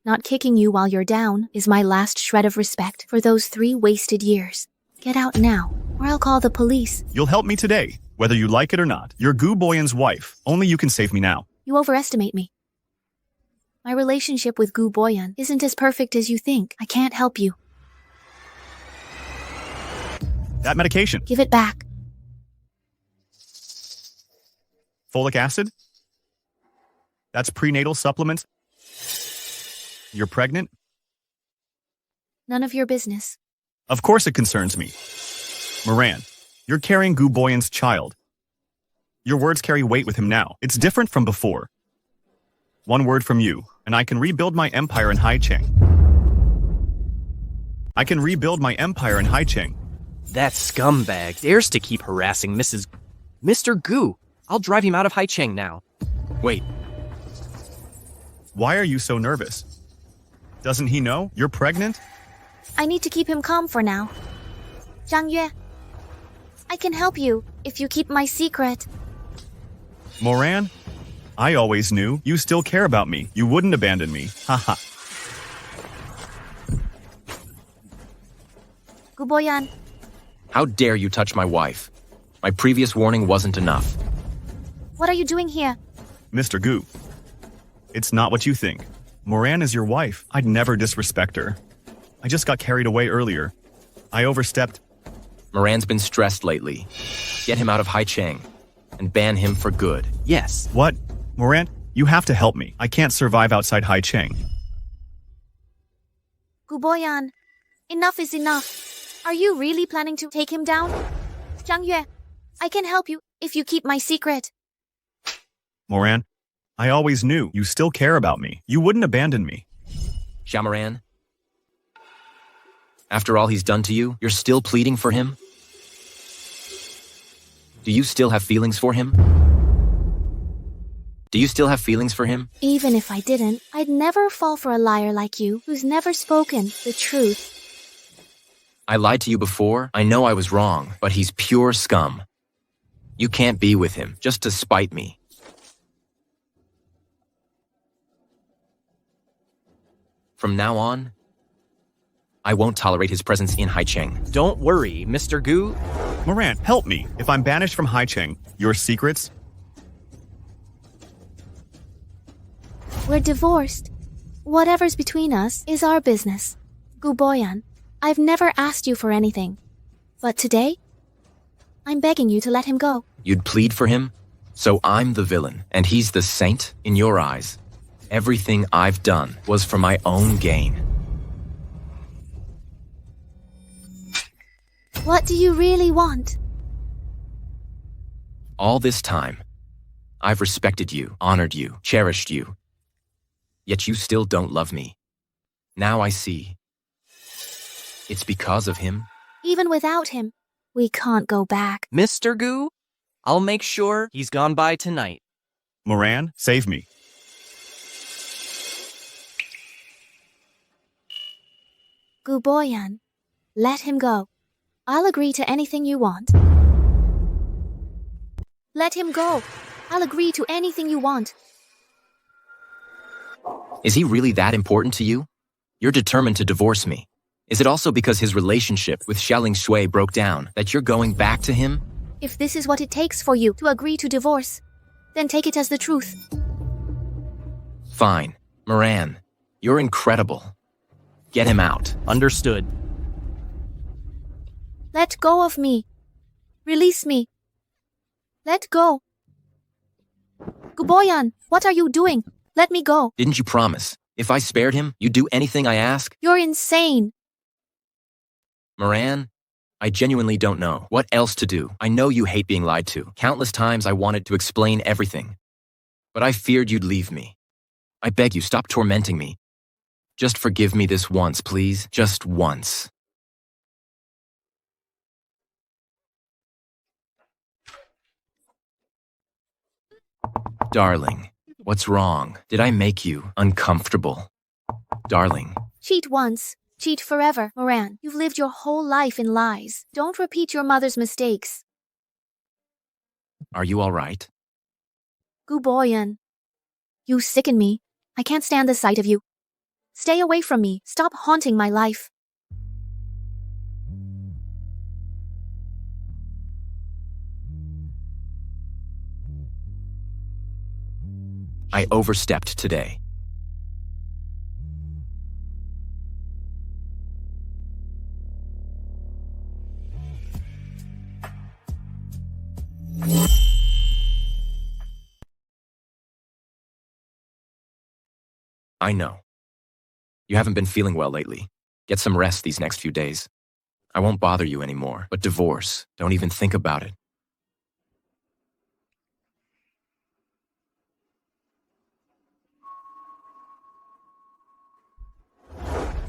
Not kicking you while you're down is my last shred of respect for those 3 wasted years. Get out now, or I'll call the police. You'll help me today, whether you like it or not. You're Gu Boyan's wife. Only you can save me now. You overestimate me. My relationship with Gu Boyan isn't as perfect as you think. I can't help you. That medication. Give it back. Folic acid? That's prenatal supplements? You're pregnant? None of your business. Of course it concerns me. Moran, you're carrying Gu Boyan's child. Your words carry weight with him now. It's different from before. One word from you, and I can rebuild my empire in Haicheng. I can rebuild my empire in Haicheng. That scumbag dares to keep harassing Mr. Gu. I'll drive him out of Haicheng now. Wait. Why are you so nervous? Doesn't he know you're pregnant? I need to keep him calm for now. Jang Yu, I can help you if you keep my secret. Moran, I always knew you still care about me. You wouldn't abandon me. Haha. Gu Boyan. How dare you touch my wife? My previous warning wasn't enough. What are you doing here? Mr. Gu, it's not what you think. Moran is your wife. I'd never disrespect her. I just got carried away earlier. I overstepped. Moran's been stressed lately. Get him out of Haicheng and ban him for good. Yes. What? Moran, you have to help me. I can't survive outside Haicheng. Gu Boyan, enough is enough. Are you really planning to take him down? Jang Yu, I can help you if you keep my secret. Moran, I always knew you still care about me. You wouldn't abandon me. Shamaran, after all he's done to you, you're still pleading for him? Do you still have feelings for him? Do you still have feelings for him? Even if I didn't, I'd never fall for a liar like you, who's never spoken the truth. I lied to you before. I know I was wrong, but he's pure scum. You can't be with him just to spite me. From now on, I won't tolerate his presence in Haicheng. Don't worry, Mr. Gu. Moran, help me. If I'm banished from Haicheng, your secrets? We're divorced. Whatever's between us is our business. Gu Boyan, I've never asked you for anything. But today, I'm begging you to let him go. You'd plead for him? So I'm the villain, and he's the saint in your eyes. Everything I've done was for my own gain. What do you really want? All this time, I've respected you, honored you, cherished you. Yet you still don't love me. Now I see. It's because of him. Even without him, we can't go back. Mr. Gu, I'll make sure he's gone by tonight. Moran, save me. Gu Boyan, let him go. I'll agree to anything you want. Let him go. I'll agree to anything you want. Is he really that important to you? You're determined to divorce me. Is it also because his relationship with Xiaoling Shui broke down that you're going back to him? If this is what it takes for you to agree to divorce, then take it as the truth. Fine. Moran, you're incredible. Get him out. Understood. Let go of me. Release me. Let go. Gu Boyan, what are you doing? Let me go. Didn't you promise? If I spared him, you'd do anything I ask? You're insane. Moran, I genuinely don't know what else to do. I know you hate being lied to. Countless times I wanted to explain everything. But I feared you'd leave me. I beg you, stop tormenting me. Just forgive me this once, please. Just once. Darling, what's wrong? Did I make you uncomfortable? Darling. Cheat once, cheat forever, Moran. You've lived your whole life in lies. Don't repeat your mother's mistakes. Are you all right? Gu Boyan, You sicken me. I can't stand the sight of you. Stay away from me. Stop haunting my life. I overstepped today. I know. You haven't been feeling well lately. Get some rest these next few days. I won't bother you anymore, but divorce, don't even think about it.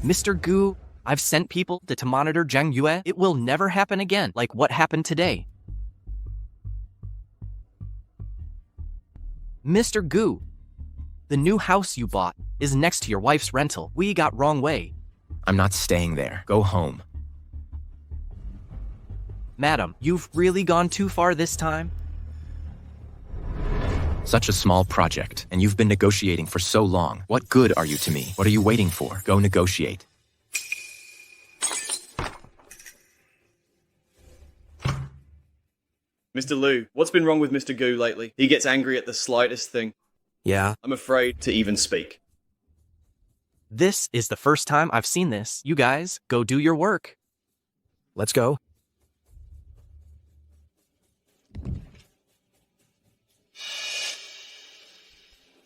Mr. Gu, I've sent people to monitor Jang Yu. It will never happen again, like what happened today. Mr. Gu, the new house you bought is next to your wife's rental. We got wrong way. I'm not staying there. Go home. Madam, you've really gone too far this time. Such a small project, and you've been negotiating for so long. What good are you to me? What are you waiting for? Go negotiate. Mr. Liu, what's been wrong with Mr. Gu lately? He gets angry at the slightest thing. Yeah. I'm afraid to even speak. This is the first time I've seen this. You guys, go do your work. Let's go.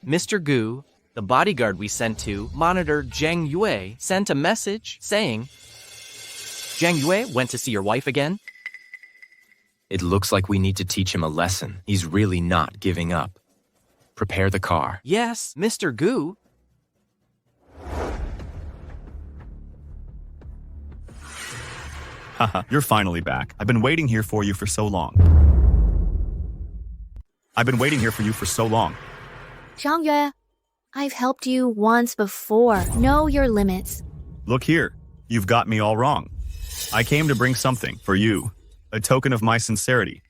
Mr. Gu, the bodyguard we sent to monitor Jang Yu, sent a message saying, Jang Yu went to see your wife again? It looks like we need to teach him a lesson. He's really not giving up. Prepare the car. Yes, Mr. Gu. Haha, you're finally back. I've been waiting here for you for so long. I've been waiting here for you for so long. Jang Yu, I've helped you once before. Know your limits. Look here. You've got me all wrong. I came to bring something for you. A token of my sincerity.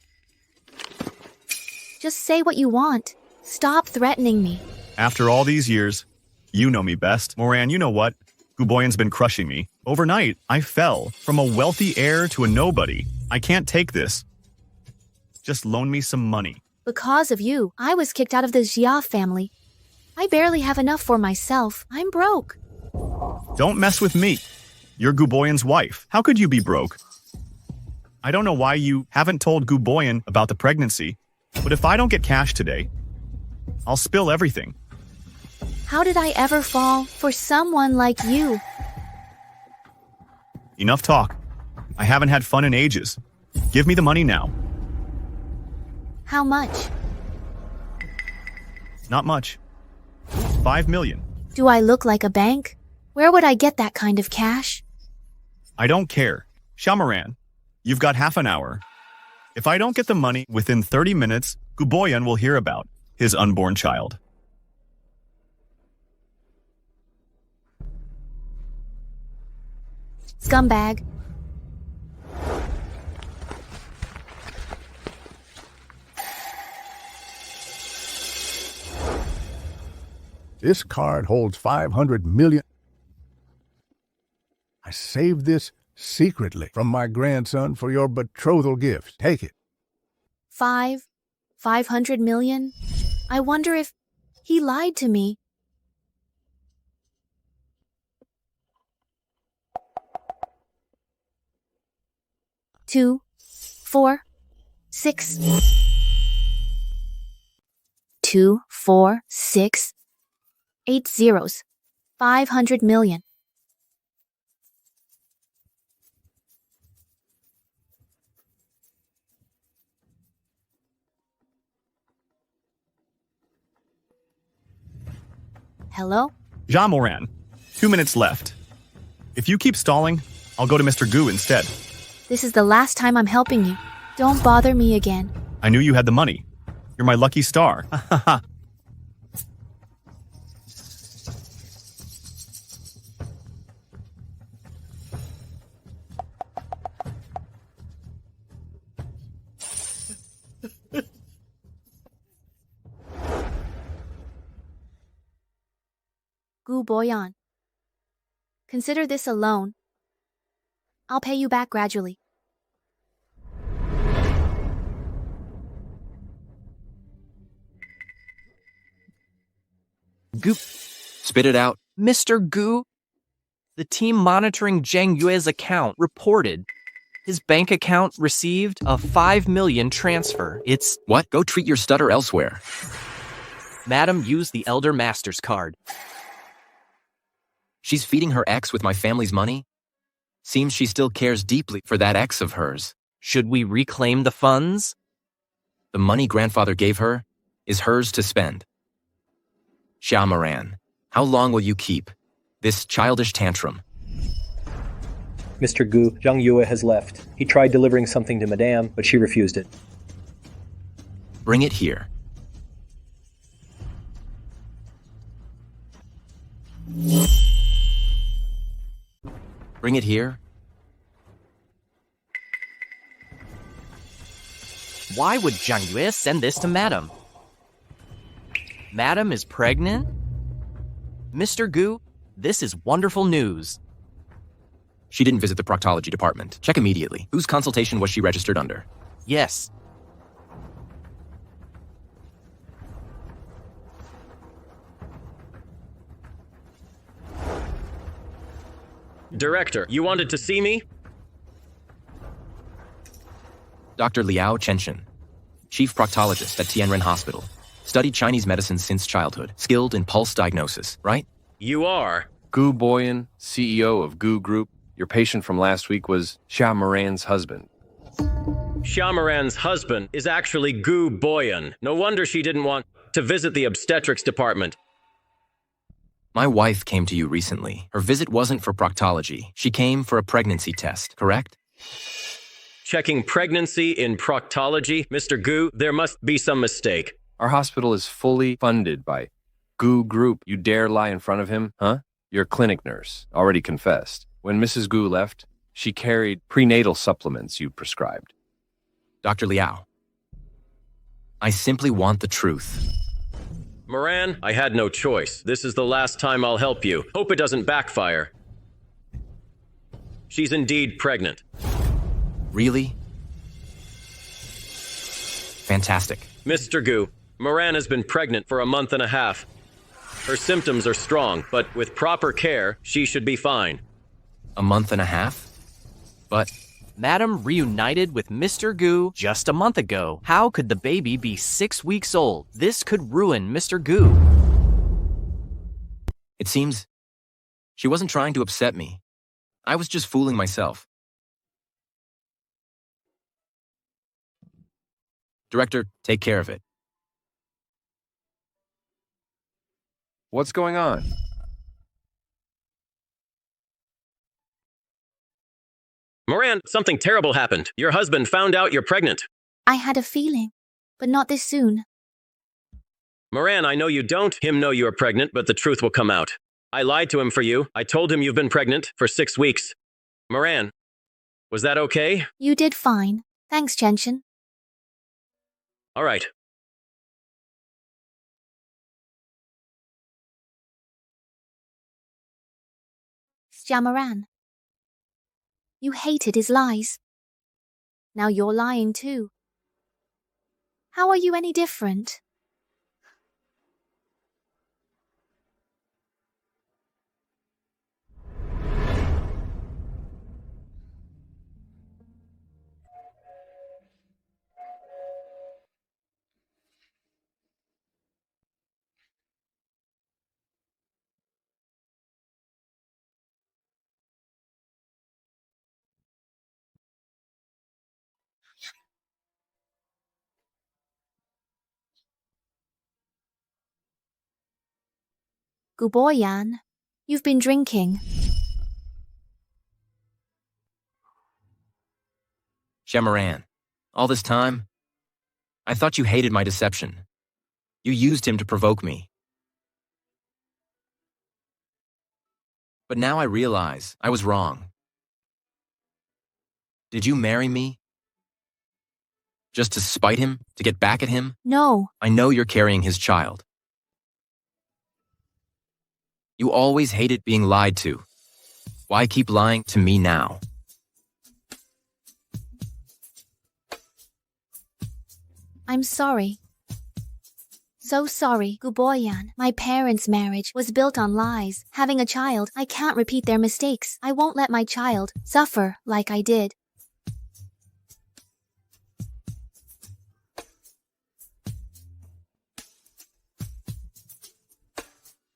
Just say what you want. Stop threatening me. After all these years, you know me best. Moran, you know what? Guboyan's been crushing me. Overnight, I fell from a wealthy heir to a nobody. I can't take this. Just loan me some money. Because of you, I was kicked out of the Jia family. I barely have enough for myself. I'm broke. Don't mess with me. You're Guboyan's wife. How could you be broke? I don't know why you haven't told Guboyan about the pregnancy, but if I don't get cash today, I'll spill everything. How did I ever fall for someone like you? Enough talk. I haven't had fun in ages. Give me the money now. How much? Not much. 5 million. Do I look like a bank? Where would I get that kind of cash? I don't care. Shamaran, you've got half an hour. If I don't get the money within 30 minutes, Guboyan will hear about his unborn child. Scumbag. This card holds 500 million. I saved this secretly from my grandson for your betrothal gift. Take it. 500 million? I wonder if he lied to me. Two, 4, 6. 2, 4, 6. 8 zeros. 500 million. Hello? Ja Moran, 2 minutes left. If you keep stalling, I'll go to Mr. Gu instead. This is the last time I'm helping you. Don't bother me again. I knew you had the money. You're my lucky star. Gu Boyan. Consider this a loan. I'll pay you back gradually. Goop. Spit it out. Mr. Gu, the team monitoring Jang Yu's account reported his bank account received a 5 million transfer. It's... What? Go treat your stutter elsewhere. Madam used the Elder Master's card. She's feeding her ex with my family's money? Seems she still cares deeply for that ex of hers. Should we reclaim the funds? The money grandfather gave her is hers to spend. Xia Moran, how long will you keep this childish tantrum? Mr. Gu, Jang Yu has left. He tried delivering something to Madame, but she refused it. Bring it here. Bring it here. Why would Jang Yu send this to Madam? Madam is pregnant? Mr. Gu, this is wonderful news. She didn't visit the proctology department. Check immediately. Whose consultation was she registered under? Yes. Director, you wanted to see me? Dr. Liao Chenshin, chief proctologist at Tianren Hospital. Studied Chinese medicine since childhood. Skilled in pulse diagnosis, right? You are. Gu Boyan, CEO of Gu Group. Your patient from last week was Xia Moran's husband. Xia Moran's husband is actually Gu Boyan. No wonder she didn't want to visit the obstetrics department. My wife came to you recently. Her visit wasn't for proctology. She came for a pregnancy test, correct? Checking pregnancy in proctology? Mr. Gu, there must be some mistake. Our hospital is fully funded by Gu Group. You dare lie in front of him, huh? Your clinic nurse already confessed. When Mrs. Gu left, she carried prenatal supplements you prescribed. Dr. Liao, I simply want the truth. Moran, I had no choice. This is the last time I'll help you. Hope it doesn't backfire. She's indeed pregnant. Really? Fantastic. Mr. Gu, Moran has been pregnant for a month and a half. Her symptoms are strong, but with proper care, she should be fine. A month and a half? But... Madam reunited with Mr. Gu just a month ago. How could the baby be 6 weeks old? This could ruin Mr. Gu. It seems she wasn't trying to upset me. I was just fooling myself. Director, take care of it. What's going on? Moran, something terrible happened. Your husband found out you're pregnant. I had a feeling, but not this soon. Moran, I know you don't him know you're pregnant, but the truth will come out. I lied to him for you. I told him you've been pregnant for 6 weeks. Moran, was that okay? You did fine. Thanks, Chenshin. All right. Jamaran. You hated his lies. Now you're lying too. How are you any different? Guboyan, you've been drinking. Shamaran, all this time, I thought you hated my deception. You used him to provoke me. But now I realize I was wrong. Did you marry me? Just to spite him? To get back at him? No. I know you're carrying his child. You always hated being lied to. Why keep lying to me now? I'm sorry. So sorry, Guboyan. My parents' marriage was built on lies. Having a child, I can't repeat their mistakes. I won't let my child suffer like I did.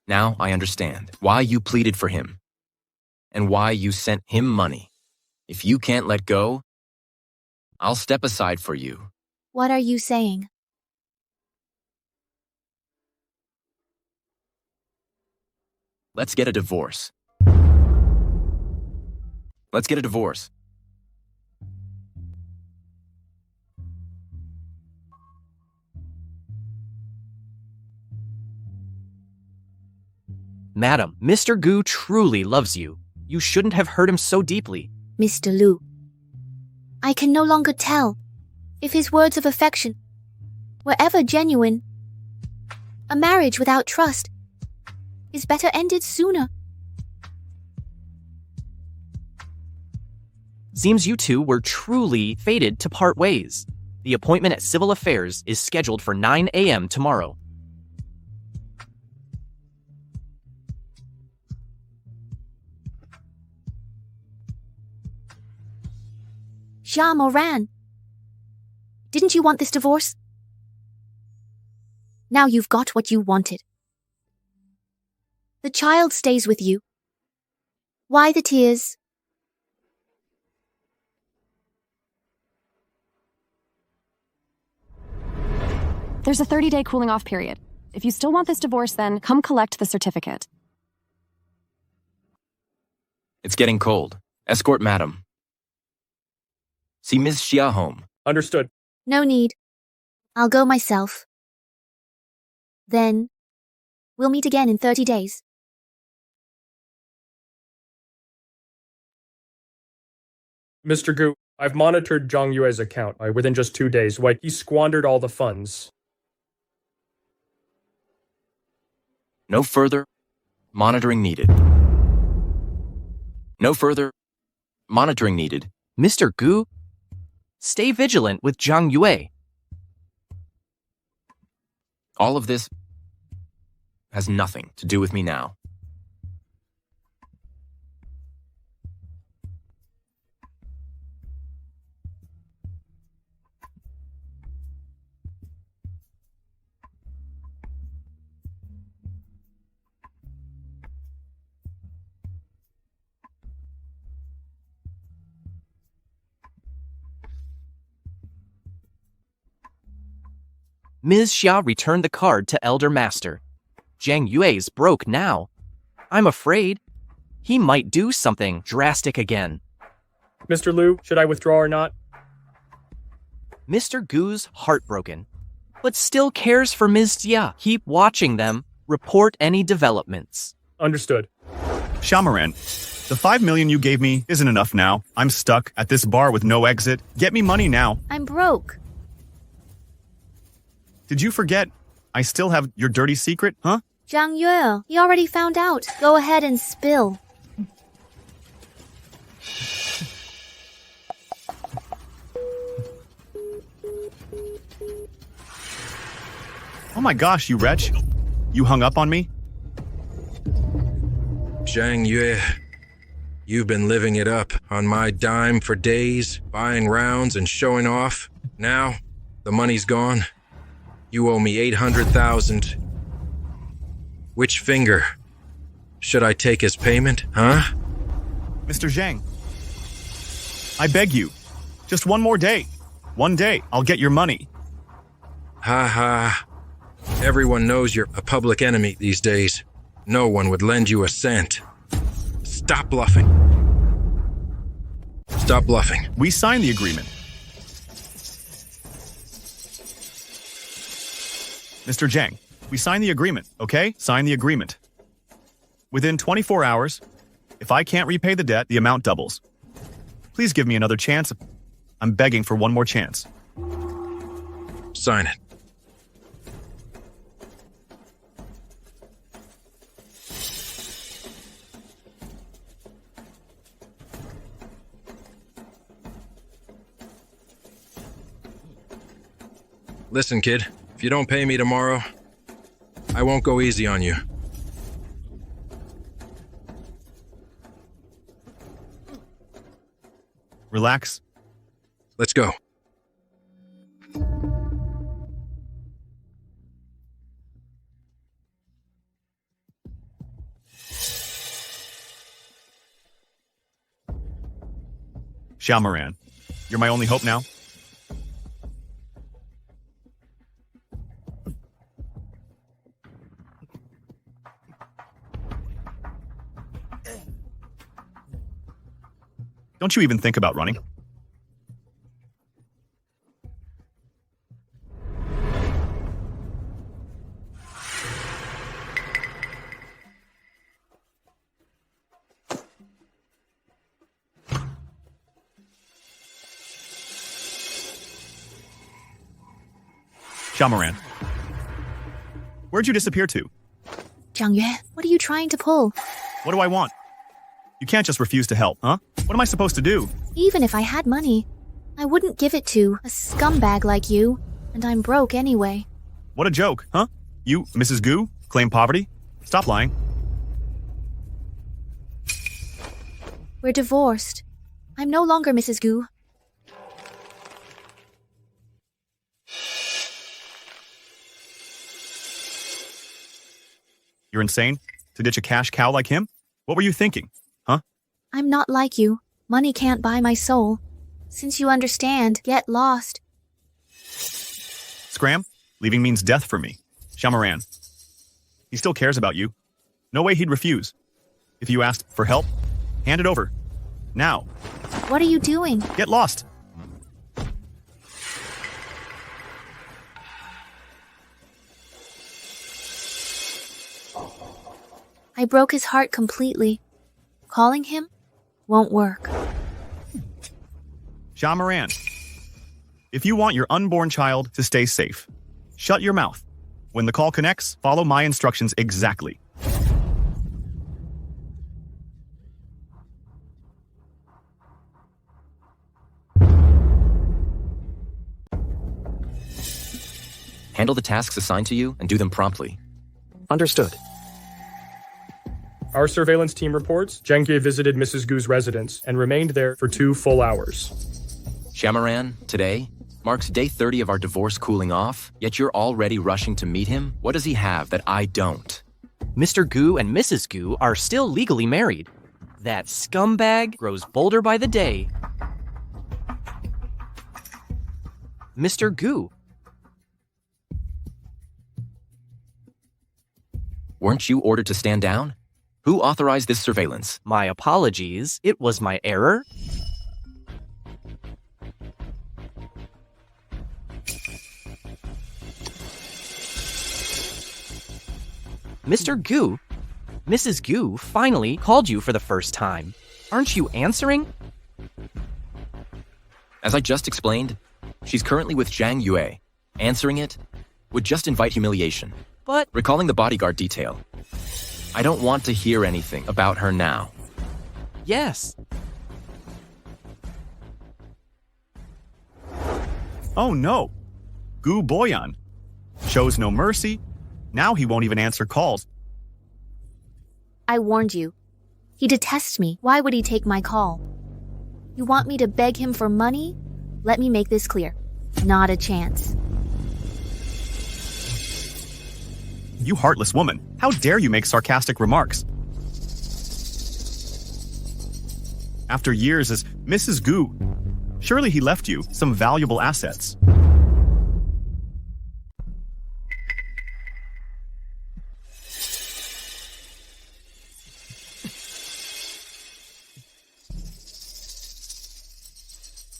Now I understand why you pleaded for him and why you sent him money. If you can't let go, I'll step aside for you. What are you saying? Let's get a divorce. Let's get a divorce. Madam, Mr. Gu truly loves you. You shouldn't have hurt him so deeply. Mr. Liu, I can no longer tell if his words of affection were ever genuine. A marriage without trust is better ended sooner. Seems you two were truly fated to part ways. The appointment at Civil Affairs is scheduled for 9 a.m. tomorrow. Xia Moran, didn't you want this divorce? Now you've got what you wanted. The child stays with you. Why the tears? There's a 30-day cooling off period. If you still want this divorce, then come collect the certificate. It's getting cold. Escort Madam. See Ms. Xia home. Understood. No need. I'll go myself. Then, we'll meet again in 30 days. Mr. Gu, I've monitored Jang Yu's account. Within just 2 days, he squandered all the funds. No further monitoring needed. No further monitoring needed. Mr. Gu, stay vigilant with Jang Yu. All of this has nothing to do with me now. Ms. Xia returned the card to Elder Master. Jang Yu's broke now. I'm afraid he might do something drastic again. Mr. Liu, should I withdraw or not? Mr. Gu's heartbroken, but still cares for Ms. Xia. Keep watching them. Report any developments. Understood. Shamaran, the $5 million you gave me isn't enough now. I'm stuck at this bar with no exit. Get me money now. I'm broke. Did you forget? I still have your dirty secret, huh? Jang Yu, he already found out. Go ahead and spill. Oh my gosh, you wretch. You hung up on me? Jang Yu, you've been living it up on my dime for days, buying rounds and showing off. Now, the money's gone. You owe me 800,000. Which finger should I take as payment, huh? Mr. Zhang, I beg you, just one more day. One day, I'll get your money. Ha ha. Everyone knows you're a public enemy these days. No one would lend you a cent. Stop bluffing. Stop bluffing. We signed the agreement. Mr. Zhang, we signed the agreement, okay? Sign the agreement. Within 24 hours, if I can't repay the debt, the amount doubles. Please give me another chance. I'm begging for one more chance. Sign it. Listen, kid, if you don't pay me tomorrow, I won't go easy on you. Relax. Let's go. Xiaomaran, you're my only hope now? Don't you even think about running? Xiaomaran, where'd you disappear to? Jang Yu, what are you trying to pull? What do I want? You can't just refuse to help, huh? What am I supposed to do? Even if I had money, I wouldn't give it to a scumbag like you, and I'm broke anyway. What a joke, huh? You, Mrs. Gu, claim poverty? Stop lying. We're divorced. I'm no longer Mrs. Gu. You're insane? To ditch a cash cow like him? What were you thinking, huh? I'm not like you. Money can't buy my soul. Since you understand, get lost. Scram, leaving means death for me. Xiaomaran, he still cares about you. No way he'd refuse. If you asked for help, hand it over. Now. What are you doing? Get lost. I broke his heart completely. Calling him won't work. Xiaomaran, if you want your unborn child to stay safe, shut your mouth. When the call connects, follow my instructions exactly. Handle the tasks assigned to you and do them promptly. Understood. Our surveillance team reports Jang Yu visited Mrs. Gu's residence and remained there for 2 full hours. Xiaomaran, today marks day 30 of our divorce cooling off, yet you're already rushing to meet him? What does he have that I don't? Mr. Gu and Mrs. Gu are still legally married. That scumbag grows bolder by the day. Mr. Gu. Weren't you ordered to stand down? Who authorized this surveillance? My apologies. It was my error. Mr. Gu, Mrs. Gu finally called you for the first time. Aren't you answering? As I just explained, she's currently with Jang Yu. Answering it would just invite humiliation. But recalling the bodyguard detail, I don't want to hear anything about her now. Yes. Oh no. Gu Boyan shows no mercy. Now he won't even answer calls. I warned you. He detests me. Why would he take my call? You want me to beg him for money? Let me make this clear. Not a chance. You heartless woman. How dare you make sarcastic remarks? After years as Mrs. Gu, surely he left you some valuable assets.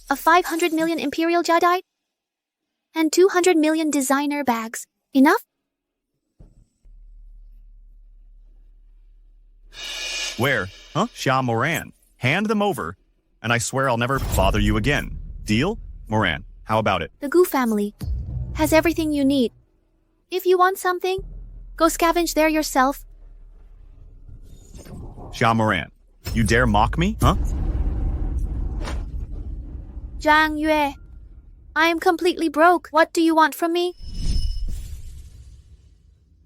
A 500 million Imperial Jadeite? And 200 million designer bags. Enough? Where? Huh? Xiaomaran. Hand them over, and I swear I'll never bother you again. Deal? Moran, how about it? The Gu family has everything you need. If you want something, go scavenge there yourself. Xiaomaran, you dare mock me, huh? Jang Yu, I am completely broke. What do you want from me?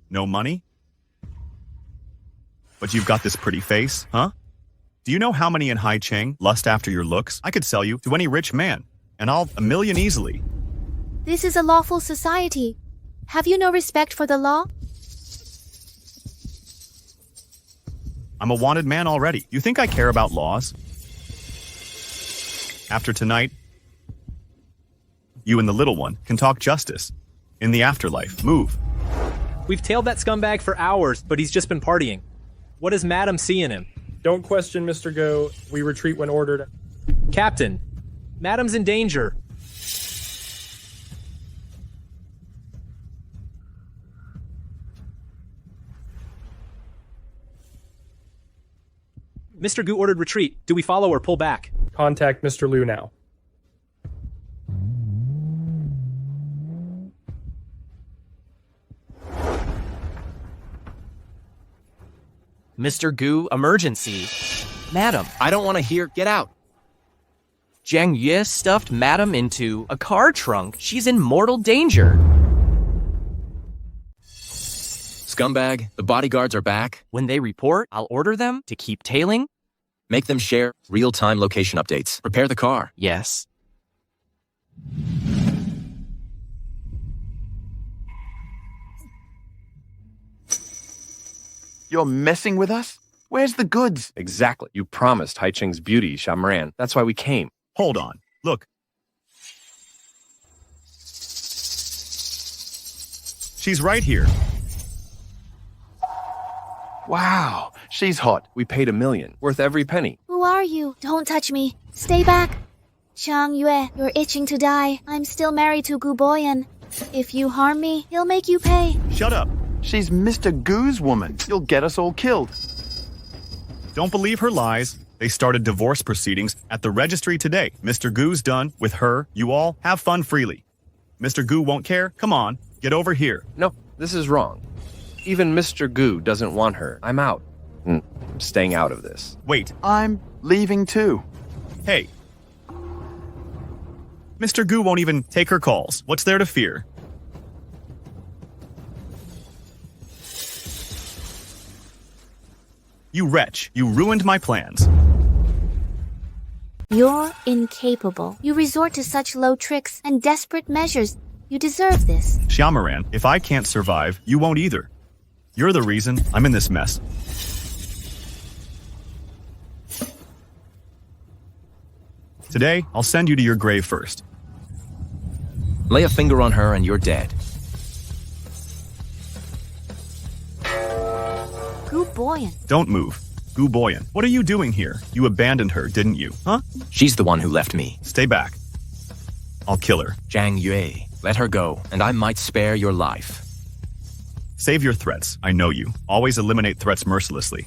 No money? But you've got this pretty face, huh? Do you know how many in Hai Cheng lust after your looks? I could sell you to any rich man, and I'll $1 million easily. This is a lawful society. Have you no respect for the law? I'm a wanted man already. You think I care about laws? After tonight, you and the little one can talk justice. In the afterlife, move. We've tailed that scumbag for hours, but he's just been partying. What does Madam see in him? Don't question Mr. Go. We retreat when ordered. Captain, Madam's in danger. Mr. Gu ordered retreat. Do we follow or pull back? Contact Mr. Liu now. Mr. Gu, emergency. Madam, I don't want to hear. Get out. Jang Yu stuffed Madam into a car trunk. She's in mortal danger. Scumbag, the bodyguards are back. When they report, I'll order them to keep tailing. Make them share real-time location updates. Prepare the car. Yes. You're messing with us? Where's the goods? Exactly. You promised Hai Cheng's beauty, Shamaran. That's why we came. Hold on. Look. She's right here. Wow, she's hot. We paid $1 million, worth every penny. Who are you? Don't touch me. Stay back. Jang Yu, you're itching to die. I'm still married to Gu Boyan. If you harm me, he'll make you pay. Shut up. She's Mr. Gu's woman. You'll get us all killed. Don't believe her lies. They started divorce proceedings at the registry today. Mr. Gu's done with her. You all have fun freely. Mr. Gu won't care. Come on, get over here. No, this is wrong. Even Mr. Gu doesn't want her. I'm out. I'm staying out of this. Wait. I'm leaving too. Hey. Mr. Gu won't even take her calls. What's there to fear? You wretch. You ruined my plans. You're incapable. You resort to such low tricks and desperate measures. You deserve this. Xiamaran, if I can't survive, you won't either. You're the reason I'm in this mess. Today, I'll send you to your grave first. Lay a finger on her and you're dead. Gu Boyan. Don't move. Gu Boyan, what are you doing here? You abandoned her, didn't you? Huh? She's the one who left me. Stay back. I'll kill her. Jang Yu, let her go, and I might spare your life. Save your threats. I know you. Always eliminate threats mercilessly.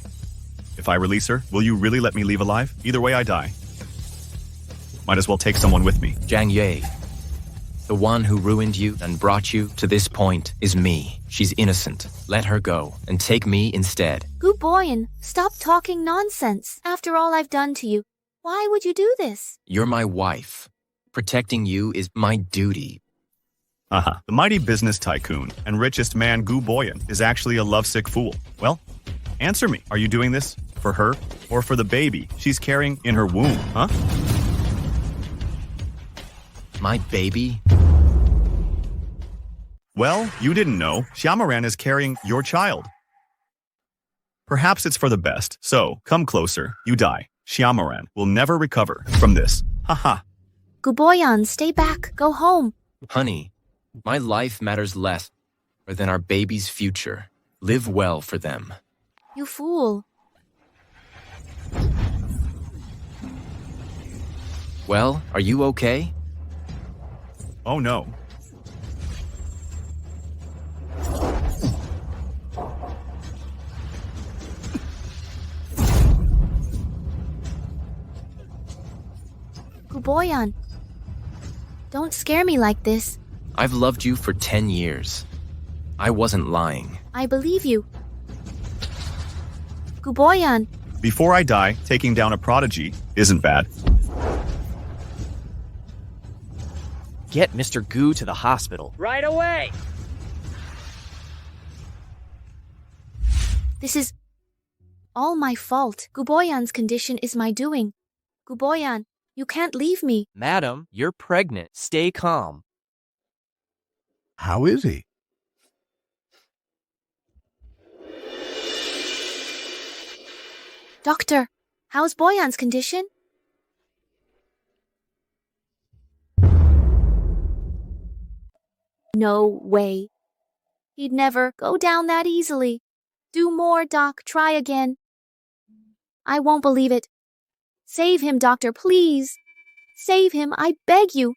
If I release her, will you really let me leave alive? Either way, I die. Might as well take someone with me. Jang Yu, the one who ruined you and brought you to this point is me. She's innocent. Let her go and take me instead. Gu Boyan, stop talking nonsense. After all I've done to you, why would you do this? You're my wife. Protecting you is my duty. The mighty business tycoon and richest man Gu Boyan is actually a lovesick fool. Well, answer me. Are you doing this for her or for the baby she's carrying in her womb, huh? My baby? Well, you didn't know. Xiamaran is carrying your child. Perhaps it's for the best. So, come closer. You die. Xiamaran will never recover from this. Haha. Gu Boyan, stay back. Go home. Honey, my life matters less than our baby's future. Live well for them. You fool. Well, are you okay? Oh no. Gu Boyan, don't scare me like this. I've loved you for 10 years. I wasn't lying. I believe you. Gu Boyan. Before I die, taking down a prodigy isn't bad. Get Mr. Gu to the hospital. Right away! This is all my fault. Guboyan's condition is my doing. Guboyan, you can't leave me. Madam, you're pregnant. Stay calm. How is he? Doctor, how's Boyan's condition? No way. He'd never go down that easily. Do more, Doc. Try again. I won't believe it. Save him, Doctor, please. Save him, I beg you.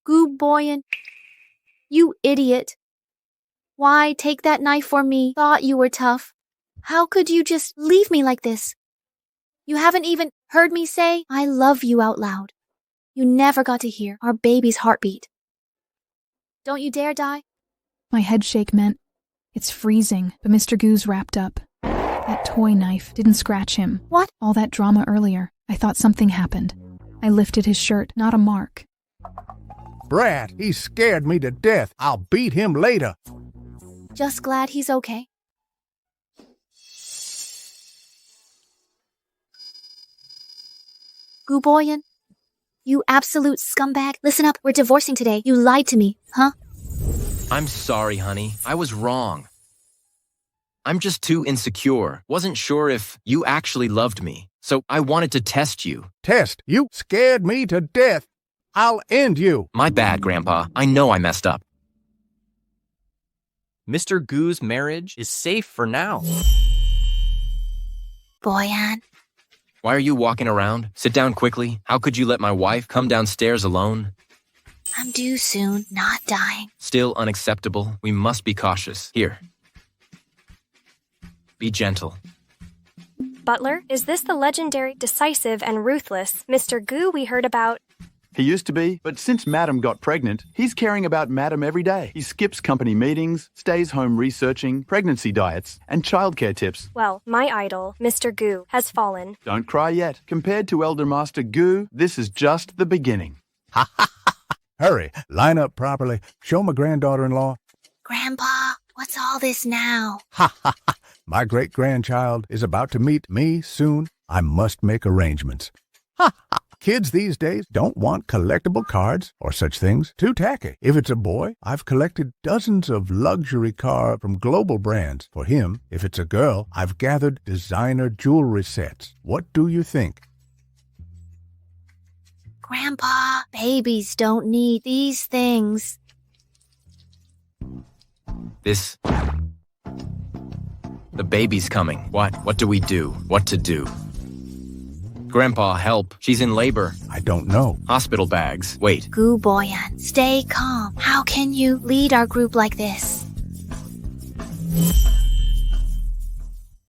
Guboyan, you idiot. Why take that knife for me? Thought you were tough. How could you just leave me like this? You haven't even heard me say I love you out loud. You never got to hear our baby's heartbeat. Don't you dare die. My head shake meant it's freezing, but Mr. Gu's wrapped up. That toy knife didn't scratch him. What? All that drama earlier. I thought something happened. I lifted his shirt, not a mark. Brat, he scared me to death. I'll beat him later. Just glad he's okay. Guboyan, you absolute scumbag. Listen up, we're divorcing today. You lied to me, huh? I'm sorry, honey. I was wrong. I'm just too insecure. Wasn't sure if you actually loved me. So I wanted to test you. Test? You scared me to death. I'll end you. My bad, Grandpa. I know I messed up. Mr. Gu's marriage is safe for now. Boyan. Why are you walking around? Sit down quickly. How could you let my wife come downstairs alone? I'm due soon, not dying. Still unacceptable. We must be cautious. Here. Be gentle. Butler, is this the legendary, decisive, and ruthless Mr. Gu we heard about? He used to be, but since Madam got pregnant, he's caring about Madam every day. He skips company meetings, stays home researching pregnancy diets and childcare tips. Well, my idol, Mr. Gu, has fallen. Don't cry yet. Compared to Elder Master Gu, this is just the beginning. Ha ha ha! Hurry, line up properly. Show my granddaughter-in-law. Grandpa, what's all this now? Ha ha ha! My great-grandchild is about to meet me soon. I must make arrangements. Ha ha! Kids these days don't want collectible cards or such things. Too tacky. If it's a boy, I've collected dozens of luxury cards from global brands. For him, if it's a girl, I've gathered designer jewelry sets. What do you think? Grandpa, babies don't need these things. The baby's coming. What do we do? What to do? Grandpa, help. She's in labor. I don't know. Hospital bags. Wait. Guboyan, stay calm. How can you lead our group like this?